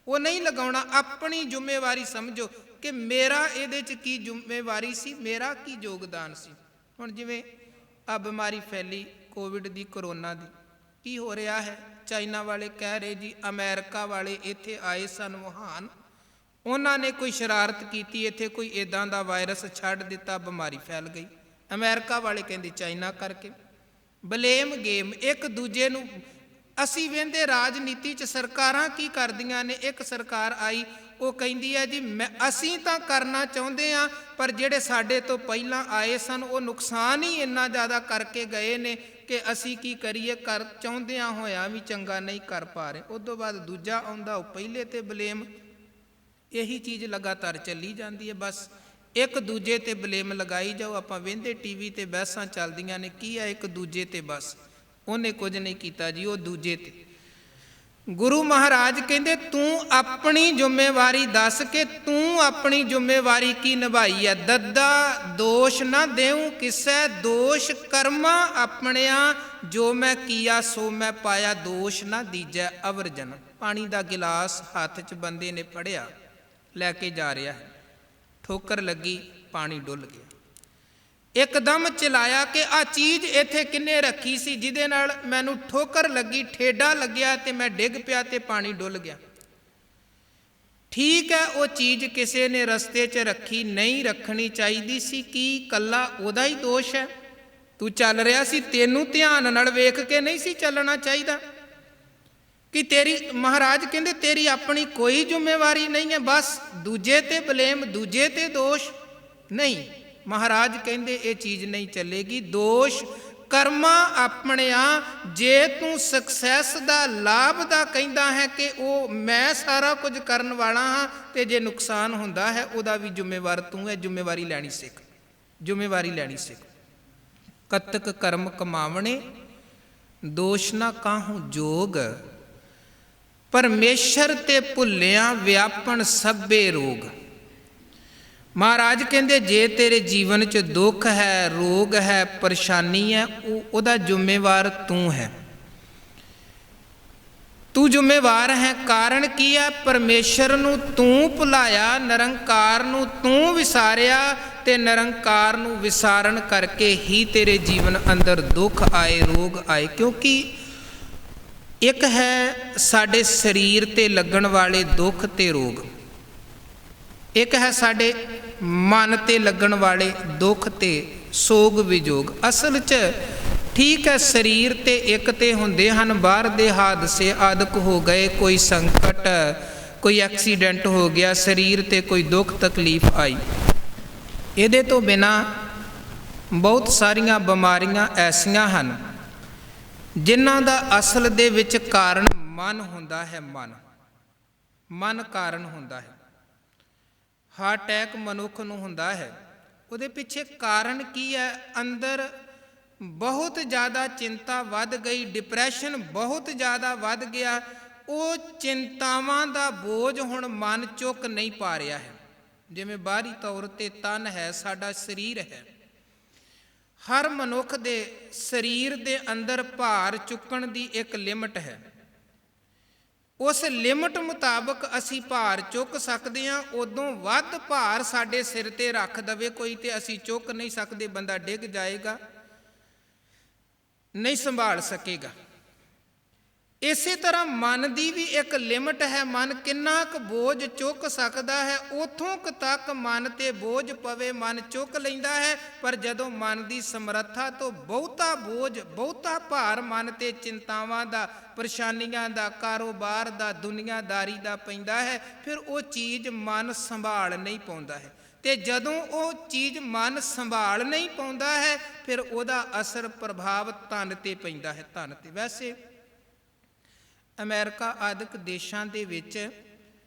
ਉਹ ਨਹੀਂ ਲਗਾਉਣਾ। ਆਪਣੀ ਜ਼ਿੰਮੇਵਾਰੀ ਸਮਝੋ ਕਿ ਮੇਰਾ ਇਹਦੇ 'ਚ ਕੀ ਜ਼ਿੰਮੇਵਾਰੀ ਸੀ, ਮੇਰਾ ਕੀ ਯੋਗਦਾਨ ਸੀ। ਹੁਣ ਜਿਵੇਂ ਆ ਬਿਮਾਰੀ ਫੈਲੀ ਕੋਵਿਡ ਦੀ, ਕਰੋਨਾ ਦੀ, ਕੀ ਹੋ ਰਿਹਾ ਹੈ? ਚਾਈਨਾ ਵਾਲੇ ਕਹਿ ਰਹੇ ਜੀ ਅਮਰੀਕਾ ਵਾਲੇ ਇੱਥੇ ਆਏ ਸਨ ਵੁਹਾਨ, ਉਹਨਾਂ ਨੇ ਕੋਈ ਸ਼ਰਾਰਤ ਕੀਤੀ, ਇੱਥੇ ਕੋਈ ਇੱਦਾਂ ਦਾ ਵਾਇਰਸ ਛੱਡ ਦਿੱਤਾ, ਬਿਮਾਰੀ ਫੈਲ ਗਈ। ਅਮਰੀਕਾ ਵਾਲੇ ਕਹਿੰਦੇ ਚਾਈਨਾ ਕਰਕੇ। ਬਲੇਮ ਗੇਮ, ਇੱਕ ਦੂਜੇ ਨੂੰ। ਅਸੀਂ ਵੇਂਦੇ ਰਾਜਨੀਤੀ 'ਚ ਸਰਕਾਰਾਂ ਕੀ ਕਰਦੀਆਂ ਨੇ। ਇੱਕ ਸਰਕਾਰ ਆਈ, ਉਹ ਕਹਿੰਦੀ ਹੈ ਜੀ ਅਸੀਂ ਤਾਂ ਕਰਨਾ ਚਾਹੁੰਦੇ ਹਾਂ, ਪਰ ਜਿਹੜੇ ਸਾਡੇ ਤੋਂ ਪਹਿਲਾਂ ਆਏ ਸਨ ਉਹ ਨੁਕਸਾਨ ਹੀ ਇੰਨਾ ਜ਼ਿਆਦਾ ਕਰਕੇ ਗਏ ਨੇ ਕਿ ਅਸੀਂ ਕੀ ਕਰੀਏ, ਚਾਹੁੰਦਿਆਂ ਹੋਇਆਂ ਵੀ ਚੰਗਾ ਨਹੀਂ ਕਰ ਪਾ ਰਹੇ। ਉਸ ਤੋਂ ਬਾਅਦ ਦੂਜਾ ਆਉਂਦਾ, ਉਹ ਪਹਿਲੇ ਤੇ ਬਲੇਮ। ਇਹੀ ਚੀਜ਼ ਲਗਾਤਾਰ ਚੱਲੀ ਜਾਂਦੀ ਹੈ। ਬਸ ਇੱਕ ਦੂਜੇ ਤੇ ਬਲੇਮ ਲਗਾਈ ਜਾਓ। ਆਪਾਂ ਵੇਂਦੇ ਟੀਵੀ ਤੇ ਬਹਿਸਾਂ ਚੱਲਦੀਆਂ ਨੇ, ਕੀ ਆ ਇੱਕ ਦੂਜੇ ਤੇ, ਬਸ ਉਹਨੇ ਕੁਝ ਨਹੀਂ ਕੀਤਾ ਜੀ, ਉਹ ਦੂਜੇ ਤੇ। ਗੁਰੂ ਮਹਾਰਾਜ ਕਹਿੰਦੇ ਤੂੰ ਆਪਣੀ ਜ਼ਿੰਮੇਵਾਰੀ ਦੱਸ ਕੇ ਤੂੰ ਆਪਣੀ ਜ਼ਿੰਮੇਵਾਰੀ ਕੀ ਨਿਭਾਈ ਹੈ। ਦੱਦਾ ਦੋਸ਼ ਨਾ ਦੇਉ ਕਿਸੈ, ਦੋਸ਼ ਕਰਮਾ ਆਪਣਿਆ, ਜੋ ਮੈਂ ਕੀਆ ਸੋ ਮੈਂ ਪਾਇਆ, ਦੋਸ਼ ਨਾ ਦੀਜੈ ਅਵਰਜਨ। ਪਾਣੀ ਦਾ ਗਿਲਾਸ ਹੱਥ 'ਚ ਬੰਦੇ ਨੇ ਫੜਿਆ, ਲੈ ਕੇ ਜਾ ਰਿਹਾ ਹੈ, ਠੋਕਰ ਲੱਗੀ, ਪਾਣੀ ਡੁੱਲ ਗਿਆ। ਇੱਕਦਮ ਚਲਾਇਆ ਕਿ ਆਹ ਚੀਜ਼ ਇੱਥੇ ਕਿੰਨੇ ਰੱਖੀ ਸੀ ਜਿਹਦੇ ਨਾਲ ਮੈਨੂੰ ਠੋਕਰ ਲੱਗੀ, ਠੇਡਾ ਲੱਗਿਆ ਤੇ ਮੈਂ ਡਿੱਗ ਪਿਆ ਤੇ ਪਾਣੀ ਡੁੱਲ ਗਿਆ। ਠੀਕ ਹੈ, ਉਹ ਚੀਜ਼ ਕਿਸੇ ਨੇ ਰਸਤੇ 'ਚ ਰੱਖੀ, ਨਹੀਂ ਰੱਖਣੀ ਚਾਹੀਦੀ ਸੀ। ਕੀ ਇਕੱਲਾ ਉਹਦਾ ਹੀ ਦੋਸ਼ ਹੈ? ਤੂੰ ਚੱਲ ਰਿਹਾ ਸੀ, ਤੈਨੂੰ ਧਿਆਨ ਨਾਲ ਵੇਖ ਕੇ ਨਹੀਂ ਸੀ ਚੱਲਣਾ ਚਾਹੀਦਾ? ਕਿ ਤੇਰੀ, ਮਹਾਰਾਜ ਕਹਿੰਦੇ ਤੇਰੀ ਆਪਣੀ ਕੋਈ ਜ਼ਿੰਮੇਵਾਰੀ ਨਹੀਂ ਹੈ, ਬਸ ਦੂਜੇ ਤੇ ਬਲੇਮ, ਦੂਜੇ ਤੇ ਦੋਸ਼। ਨਹੀਂ, ਮਹਾਰਾਜ ਕਹਿੰਦੇ ਇਹ ਚੀਜ਼ ਨਹੀਂ ਚੱਲੇਗੀ। ਦੋਸ਼ ਕਰਮਾਂ ਆਪਣਿਆਂ ਜੇ ਤੂੰ ਸਕਸੈਸ ਦਾ, ਲਾਭ ਦਾ ਕਹਿੰਦਾ ਹੈ ਕਿ ਉਹ ਮੈਂ ਸਾਰਾ ਕੁਝ ਕਰਨ ਵਾਲਾ ਹਾਂ, ਤੇ ਜੇ ਨੁਕਸਾਨ ਹੁੰਦਾ ਹੈ ਉਹਦਾ ਵੀ ਜ਼ਿੰਮੇਵਾਰ ਤੂੰ ਹੈ। ਜ਼ਿੰਮੇਵਾਰੀ ਲੈਣੀ ਸਿੱਖ, ਜ਼ਿੰਮੇਵਾਰੀ ਲੈਣੀ ਸਿੱਖ। ਕਤਕ ਕਰਮ ਕਮਾਵਣੇ ਦੋਸ਼ ਨਾ ਕਾਹੂ ਜੋਗ, ਪਰਮੇਸ਼ਰ ਤੇ ਭੁੱਲਿਆ ਵਿਆਪਣ ਸਭੇ ਰੋਗ। ਮਹਾਰਾਜ ਕਹਿੰਦੇ ਜੇ ਤੇਰੇ ਜੀਵਨ 'ਚ ਦੁੱਖ ਹੈ, ਰੋਗ ਹੈ, ਪਰੇਸ਼ਾਨੀ ਹੈ, ਉਹਦਾ ਜ਼ਿੰਮੇਵਾਰ ਤੂੰ ਹੈ, ਤੂੰ ਜ਼ਿੰਮੇਵਾਰ ਹੈ। ਕਾਰਨ ਕੀ ਹੈ? ਪਰਮੇਸ਼ਰ ਨੂੰ ਤੂੰ ਭੁਲਾਇਆ, ਨਿਰੰਕਾਰ ਨੂੰ ਤੂੰ ਵਿਸਾਰਿਆ, ਤੇ ਨਿਰੰਕਾਰ ਨੂੰ ਵਿਸਾਰਨ ਕਰਕੇ ਹੀ ਤੇਰੇ ਜੀਵਨ ਅੰਦਰ ਦੁੱਖ ਆਏ, ਰੋਗ ਆਏ। ਕਿਉਂਕਿ ਇੱਕ ਹੈ ਸਾਡੇ ਸਰੀਰ ਤੇ ਲੱਗਣ ਵਾਲੇ ਦੁੱਖ ਤੇ ਰੋਗ, ਇੱਕ ਹੈ ਸਾਡੇ ਮਨ ਤੇ ਲੱਗਣ ਵਾਲੇ ਦੁੱਖ ਤੇ ਸੋਗ ਵਿਜੋਗ। ਅਸਲ 'ਚ ਠੀਕ ਹੈ ਸਰੀਰ ਤੇ ਇੱਕ ਤੇ ਹੁੰਦੇ ਹਨ, ਬਾਹਰ ਦੇ ਹਾਦਸੇ ਆਦਿਕ ਹੋ ਗਏ, ਕੋਈ ਸੰਕਟ, ਕੋਈ ਐਕਸੀਡੈਂਟ ਹੋ ਗਿਆ, ਸਰੀਰ ਤੇ ਕੋਈ ਦੁੱਖ ਤਕਲੀਫ ਆਈ। ਇਹਦੇ ਤੋਂ ਬਿਨਾਂ ਬਹੁਤ ਸਾਰੀਆਂ ਬਿਮਾਰੀਆਂ ਐਸੀਆਂ ਹਨ ਜਿਨ੍ਹਾਂ ਦਾ ਅਸਲ ਦੇ ਵਿੱਚ ਕਾਰਨ ਮਨ ਹੁੰਦਾ ਹੈ। ਮਨ ਕਾਰਨ ਹੁੰਦਾ ਹੈ। ਹਾਰਟ ਅਟੈਕ ਮਨੁੱਖ ਨੂੰ ਹੁੰਦਾ ਹੈ, ਉਹਦੇ ਪਿੱਛੇ ਕਾਰਨ ਕੀ ਹੈ? ਅੰਦਰ ਬਹੁਤ ਜ਼ਿਆਦਾ ਚਿੰਤਾ ਵੱਧ ਗਈ, ਡਿਪਰੈਸ਼ਨ ਬਹੁਤ ਜ਼ਿਆਦਾ ਵੱਧ ਗਿਆ। ਉਹ ਚਿੰਤਾਵਾਂ ਦਾ ਬੋਝ ਹੁਣ ਮਨ ਚੁੱਕ ਨਹੀਂ ਪਾ ਰਿਹਾ ਹੈ। ਜਿਵੇਂ ਬਾਹਰੀ ਤੌਰ 'ਤੇ ਤਨ ਹੈ, ਸਾਡਾ ਸਰੀਰ ਹੈ, ਹਰ ਮਨੁੱਖ ਦੇ ਸਰੀਰ ਦੇ ਅੰਦਰ ਭਾਰ ਚੁੱਕਣ ਦੀ ਇੱਕ ਲਿਮਟ ਹੈ। ਉਸ ਲਿਮਟ ਮੁਤਾਬਕ ਅਸੀਂ ਭਾਰ ਚੁੱਕ ਸਕਦੇ ਹਾਂ। ਉਦੋਂ ਵੱਧ ਭਾਰ ਸਾਡੇ ਸਿਰ ਤੇ ਰੱਖ ਦਵੇ ਕੋਈ ਤੇ ਅਸੀਂ ਚੁੱਕ ਨਹੀਂ ਸਕਦੇ, ਬੰਦਾ ਡਿੱਗ ਜਾਏਗਾ, ਨਹੀਂ ਸੰਭਾਲ ਸਕੇਗਾ। ਇਸੇ ਤਰ੍ਹਾਂ ਮਨ ਦੀ ਵੀ ਇੱਕ ਲਿਮਟ ਹੈ। ਮਨ ਕਿੰਨਾ ਕੁ ਬੋਝ ਚੁੱਕ ਸਕਦਾ ਹੈ, ਉੱਥੋਂ ਕੁ ਤੱਕ ਮਨ ਤੇ ਬੋਝ ਪਵੇ ਮਨ ਚੁੱਕ ਲੈਂਦਾ ਹੈ। ਪਰ ਜਦੋਂ ਮਨ ਦੀ ਸਮਰੱਥਾ ਤੋਂ ਬਹੁਤਾ ਬੋਝ, ਬਹੁਤਾ ਭਾਰ ਮਨ ਤੇ ਚਿੰਤਾਵਾਂ ਦਾ, ਪਰੇਸ਼ਾਨੀਆਂ ਦਾ, ਕਾਰੋਬਾਰ ਦਾ, ਦੁਨੀਆਦਾਰੀ ਦਾ ਪੈਂਦਾ ਹੈ, ਫਿਰ ਉਹ ਚੀਜ਼ ਮਨ ਸੰਭਾਲ ਨਹੀਂ ਪਾਉਂਦਾ ਹੈ। ਤੇ ਜਦੋਂ ਉਹ ਚੀਜ਼ ਮਨ ਸੰਭਾਲ ਨਹੀਂ ਪਾਉਂਦਾ ਹੈ, ਫਿਰ ਉਹਦਾ ਅਸਰ ਪ੍ਰਭਾਵ ਤਨ ਤੇ ਪੈਂਦਾ ਹੈ, ਤਨ ਤੇ। ਵੈਸੇ ਅਮਰੀਕਾ ਆਦਿਕ ਦੇਸ਼ਾਂ ਦੇ ਵਿੱਚ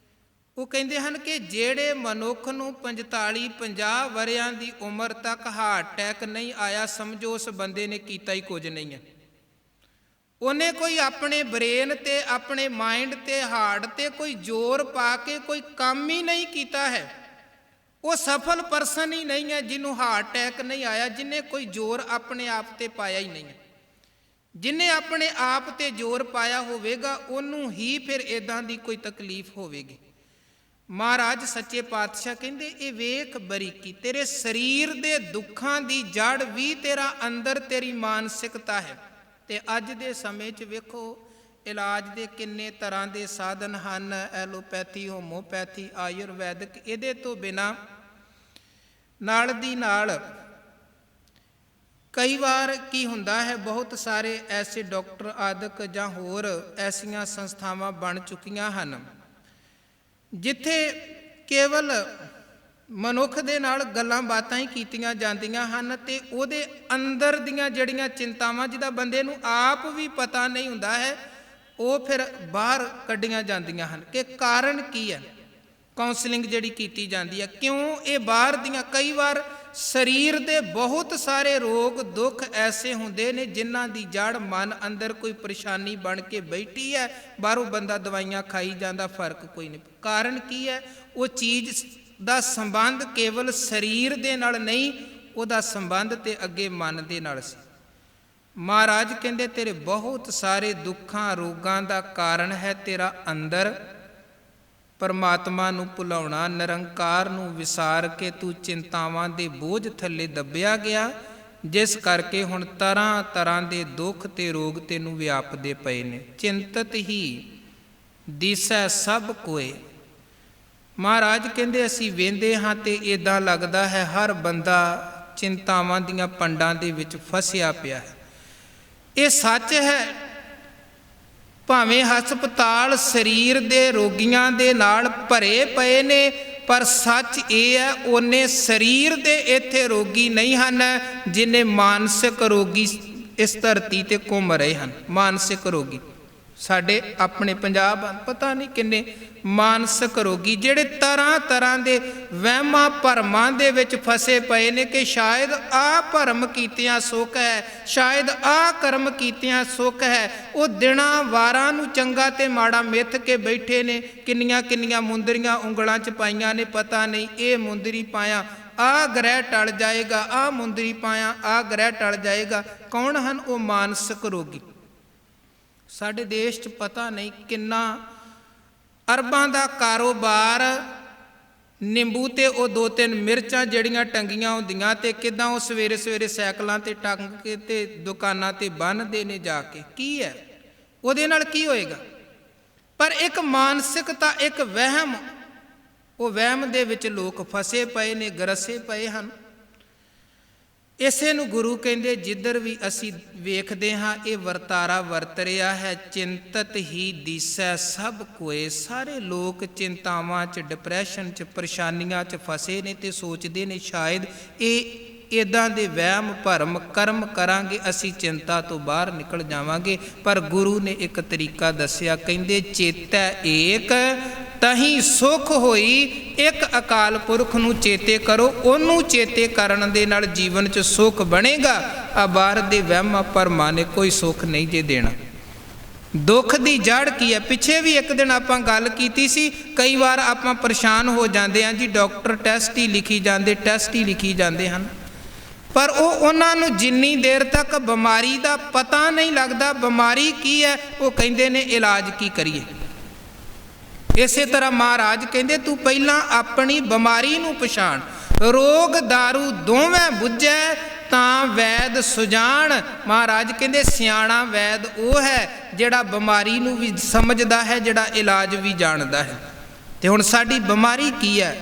ਉਹ ਕਹਿੰਦੇ ਹਨ ਕਿ ਜਿਹੜੇ ਮਨੁੱਖ ਨੂੰ 45-50 ਵਰ੍ਹਿਆਂ ਦੀ ਉਮਰ ਤੱਕ ਹਾਰਟ ਅਟੈਕ ਨਹੀਂ ਆਇਆ, ਸਮਝੋ ਉਸ ਬੰਦੇ ਨੇ ਕੀਤਾ ਹੀ ਕੁਝ ਨਹੀਂ ਹੈ। ਉਹਨੇ ਕੋਈ ਆਪਣੇ ਬ੍ਰੇਨ ਤੇ, ਆਪਣੇ ਮਾਈਂਡ ਤੇ, ਹਾਰਟ ਤੇ ਕੋਈ ਜ਼ੋਰ ਪਾ ਕੇ ਕੋਈ ਕੰਮ ਹੀ ਨਹੀਂ ਕੀਤਾ ਹੈ। ਉਹ ਸਫਲ ਪਰਸਨ ਹੀ ਨਹੀਂ ਹੈ ਜਿਹਨੂੰ ਹਾਰਟ ਅਟੈਕ ਨਹੀਂ ਆਇਆ, ਜਿਹਨੇ ਕੋਈ ਜ਼ੋਰ ਆਪਣੇ ਆਪ ਤੇ ਪਾਇਆ ਹੀ ਨਹੀਂ ਹੈ। ਜਿਹਨੇ ਆਪਣੇ ਆਪ ਤੇ ਜ਼ੋਰ ਪਾਇਆ ਹੋਵੇਗਾ ਉਹਨੂੰ ਹੀ ਫਿਰ ਇੱਦਾਂ ਦੀ ਕੋਈ ਤਕਲੀਫ ਹੋਵੇਗੀ। ਮਹਾਰਾਜ ਸੱਚੇ ਪਾਤਸ਼ਾਹ ਕਹਿੰਦੇ ਇਹ ਵੇਖ ਬਰੀਕੀ, ਤੇਰੇ ਸਰੀਰ ਦੇ ਦੁੱਖਾਂ ਦੀ ਜੜ ਵੀ ਤੇਰਾ ਅੰਦਰ ਤੇਰੀ ਮਾਨਸਿਕਤਾ ਹੈ। ਤੇ ਅੱਜ ਦੇ ਸਮੇਂ 'ਚ ਵੇਖੋ ਇਲਾਜ ਦੇ ਕਿੰਨੇ ਤਰ੍ਹਾਂ ਦੇ ਸਾਧਨ ਹਨ, ਐਲੋਪੈਥੀ, ਹੋਮੋਪੈਥੀ, ਆਯੁਰਵੈਦਿਕ। ਇਹਦੇ ਤੋਂ ਬਿਨਾਂ ਨਾਲ ਦੀ ਨਾਲ ਕਈ ਵਾਰ ਕੀ ਹੁੰਦਾ ਹੈ, ਬਹੁਤ ਸਾਰੇ ਐਸੇ ਡਾਕਟਰ ਆਦਿਕ ਜਾਂ ਹੋਰ ਐਸੀਆਂ ਸੰਸਥਾਵਾਂ ਬਣ ਚੁੱਕੀਆਂ ਹਨ ਜਿੱਥੇ ਕੇਵਲ ਮਨੁੱਖ ਦੇ ਨਾਲ ਗੱਲਾਂ ਬਾਤਾਂ ਹੀ ਕੀਤੀਆਂ ਜਾਂਦੀਆਂ ਹਨ, ਤੇ ਉਹਦੇ ਅੰਦਰ ਦੀਆਂ ਜਿਹੜੀਆਂ ਚਿੰਤਾਵਾਂ ਜਿਹਦਾ ਬੰਦੇ ਨੂੰ ਆਪ ਵੀ ਪਤਾ ਨਹੀਂ ਹੁੰਦਾ ਹੈ, ਉਹ ਫਿਰ ਬਾਹਰ ਕੱਢੀਆਂ ਜਾਂਦੀਆਂ ਹਨ। ਕਿ ਕਾਰਨ ਕੀ ਹੈ? ਕਾਉਂਸਲਿੰਗ ਜਿਹੜੀ ਕੀਤੀ ਜਾਂਦੀ ਹੈ, ਕਿਉਂ ਇਹ ਬਾਹਰ ਦੀਆਂ? ਕਈ ਵਾਰ ਸਰੀਰ ਦੇ ਬਹੁਤ ਸਾਰੇ ਰੋਗ ਦੁੱਖ ਐਸੇ ਹੁੰਦੇ ਨੇ ਜਿਨ੍ਹਾਂ ਦੀ ਜੜ ਮਨ ਅੰਦਰ ਕੋਈ ਪਰੇਸ਼ਾਨੀ ਬਣ ਕੇ ਬੈਠੀ ਹੈ, ਬਾਹਰੋਂ ਬੰਦਾ ਦਵਾਈਆਂ ਖਾਈ ਜਾਂਦਾ, ਫਰਕ ਕੋਈ ਨਹੀਂ। ਕਾਰਨ ਕੀ ਹੈ? ਉਹ ਚੀਜ਼ ਦਾ ਸੰਬੰਧ ਕੇਵਲ ਸਰੀਰ ਦੇ ਨਾਲ ਨਹੀਂ, ਉਹਦਾ ਸੰਬੰਧ ਤੇ ਅੱਗੇ ਮਨ ਦੇ ਨਾਲ ਸੀ। ਮਹਾਰਾਜ ਕਹਿੰਦੇ ਤੇਰੇ ਬਹੁਤ ਸਾਰੇ ਦੁੱਖਾਂ ਰੋਗਾਂ ਦਾ ਕਾਰਨ ਹੈ ਤੇਰਾ ਅੰਦਰ ਪਰਮਾਤਮਾ ਨੂੰ ਭੁਲਾਉਣਾ, ਨਿਰੰਕਾਰ ਨੂੰ ਵਿਸਾਰ ਕੇ ਤੂੰ ਚਿੰਤਾਵਾਂ ਦੇ ਬੋਝ ਥੱਲੇ ਦੱਬਿਆ ਗਿਆ, ਜਿਸ ਕਰਕੇ ਹੁਣ ਤਰ੍ਹਾਂ ਤਰ੍ਹਾਂ ਦੇ ਦੁੱਖ ਤੇ ਰੋਗ ਤੈਨੂੰ ਵਿਆਪਦੇ ਪਏ ਨੇ। ਚਿੰਤਤ ਹੀ ਦਿਸੈ ਸਭ ਕੋਏ। ਮਹਾਰਾਜ ਕਹਿੰਦੇ ਅਸੀਂ ਵੇਂਦੇ ਹਾਂ ਤੇ ਇੱਦਾਂ ਲੱਗਦਾ ਹੈ ਹਰ ਬੰਦਾ ਚਿੰਤਾਵਾਂ ਦੀਆਂ ਪੰਡਾਂ ਦੇ ਵਿੱਚ ਫਸਿਆ ਪਿਆ ਹੈ। ਇਹ ਸੱਚ ਹੈ, ਭਾਵੇਂ ਹਸਪਤਾਲ ਸਰੀਰ ਦੇ ਰੋਗੀਆਂ ਦੇ ਨਾਲ ਭਰੇ ਪਏ ਨੇ, ਪਰ ਸੱਚ ਇਹ ਹੈ ਉਹਨੇ ਸਰੀਰ ਦੇ ਇੱਥੇ ਰੋਗੀ ਨਹੀਂ ਹਨ ਜਿੰਨੇ ਮਾਨਸਿਕ ਰੋਗੀ इस धरती ते घूम रहे हैं। मानसिक रोगी साडे अपने पंजाब पता नहीं किन्ने मानसिक रोगी जिहड़े तरह तरह के वहमां भरमां दे विच फसे पए ने कि शायद आ भरम कीतियां सुख है, शायद आ कर्म कीतियां सुख है। वो दिनां वारां नूं चंगा ते माड़ा मिथ के बैठे ने। किन्नियां किन्नियां मुंदरियां उंगलां च पाईयां ने, पता नहीं ये मुंदरी पाया आ ग्रह टल जाएगा, आ मुंदरी पाया आ ग्रह टल जाएगा। कौन हन वो मानसिक रोगी? साडे देश च पता नहीं किन्ना अरबां दा कारोबार निंबू ते वो 2-3 मिर्चां जड़ियां टंगियां होंदियां ते किदां वो सवेरे सवेरे सैकलां ते टंग के ते दुकानां ते बन्नदे ने जाके। की है उहदे नाल की होएगा? पर एक मानसिकता, एक वहम, वो वहम दे विच लोक फसे पए ने, गरसे पए हन। इसे नूं गुरु कहंदे जिधर भी असी वेखदे हां ये वरतारा वरत रिहा है। चिंतत ही दिसै सब कोए। सारे लोग चिंतावां च, डिप्रैशन च, परेशानियां च फसे ने ते सोचदे ने शायद ये इदां दे वहम भरम कर्म करांगे असी चिंता तो बाहर निकल जावांगे। पर गुरु ने एक तरीका दस्सिया, कहंदे चेतै एक तही सुख होई। एक अकाल पुरख नूं चेते करो, ओनू चेते करन दे नाल जीवन च सुख बनेगा। आ बाहर दे वहमां भरमां ने कोई सुख नहीं जे देना। दुख की जड़ की है? पिछे भी एक दिन आपां गल कीती सी। कई बार आपां परेशान हो जाते हैं जी, डॉक्टर टेस्ट ही लिखी जाते, टेस्ट ही लिखी जाते हैं, पर उन्होंने जिन्नी देर तक बीमारी का पता नहीं लगता बीमारी की है, वो कहते ने इलाज की करिए। इसे तरह महाराज कहते तू पहला अपनी बीमारी नूं पछाण। रोग दारू दोवें बुझै तां वैद सुजान। महाराज कहते सियाणा वैद वो है जिहड़ा बीमारी नूं भी समझदा है, जिहड़ा इलाज भी जानदा है। ते हुण साडी बीमारी की है?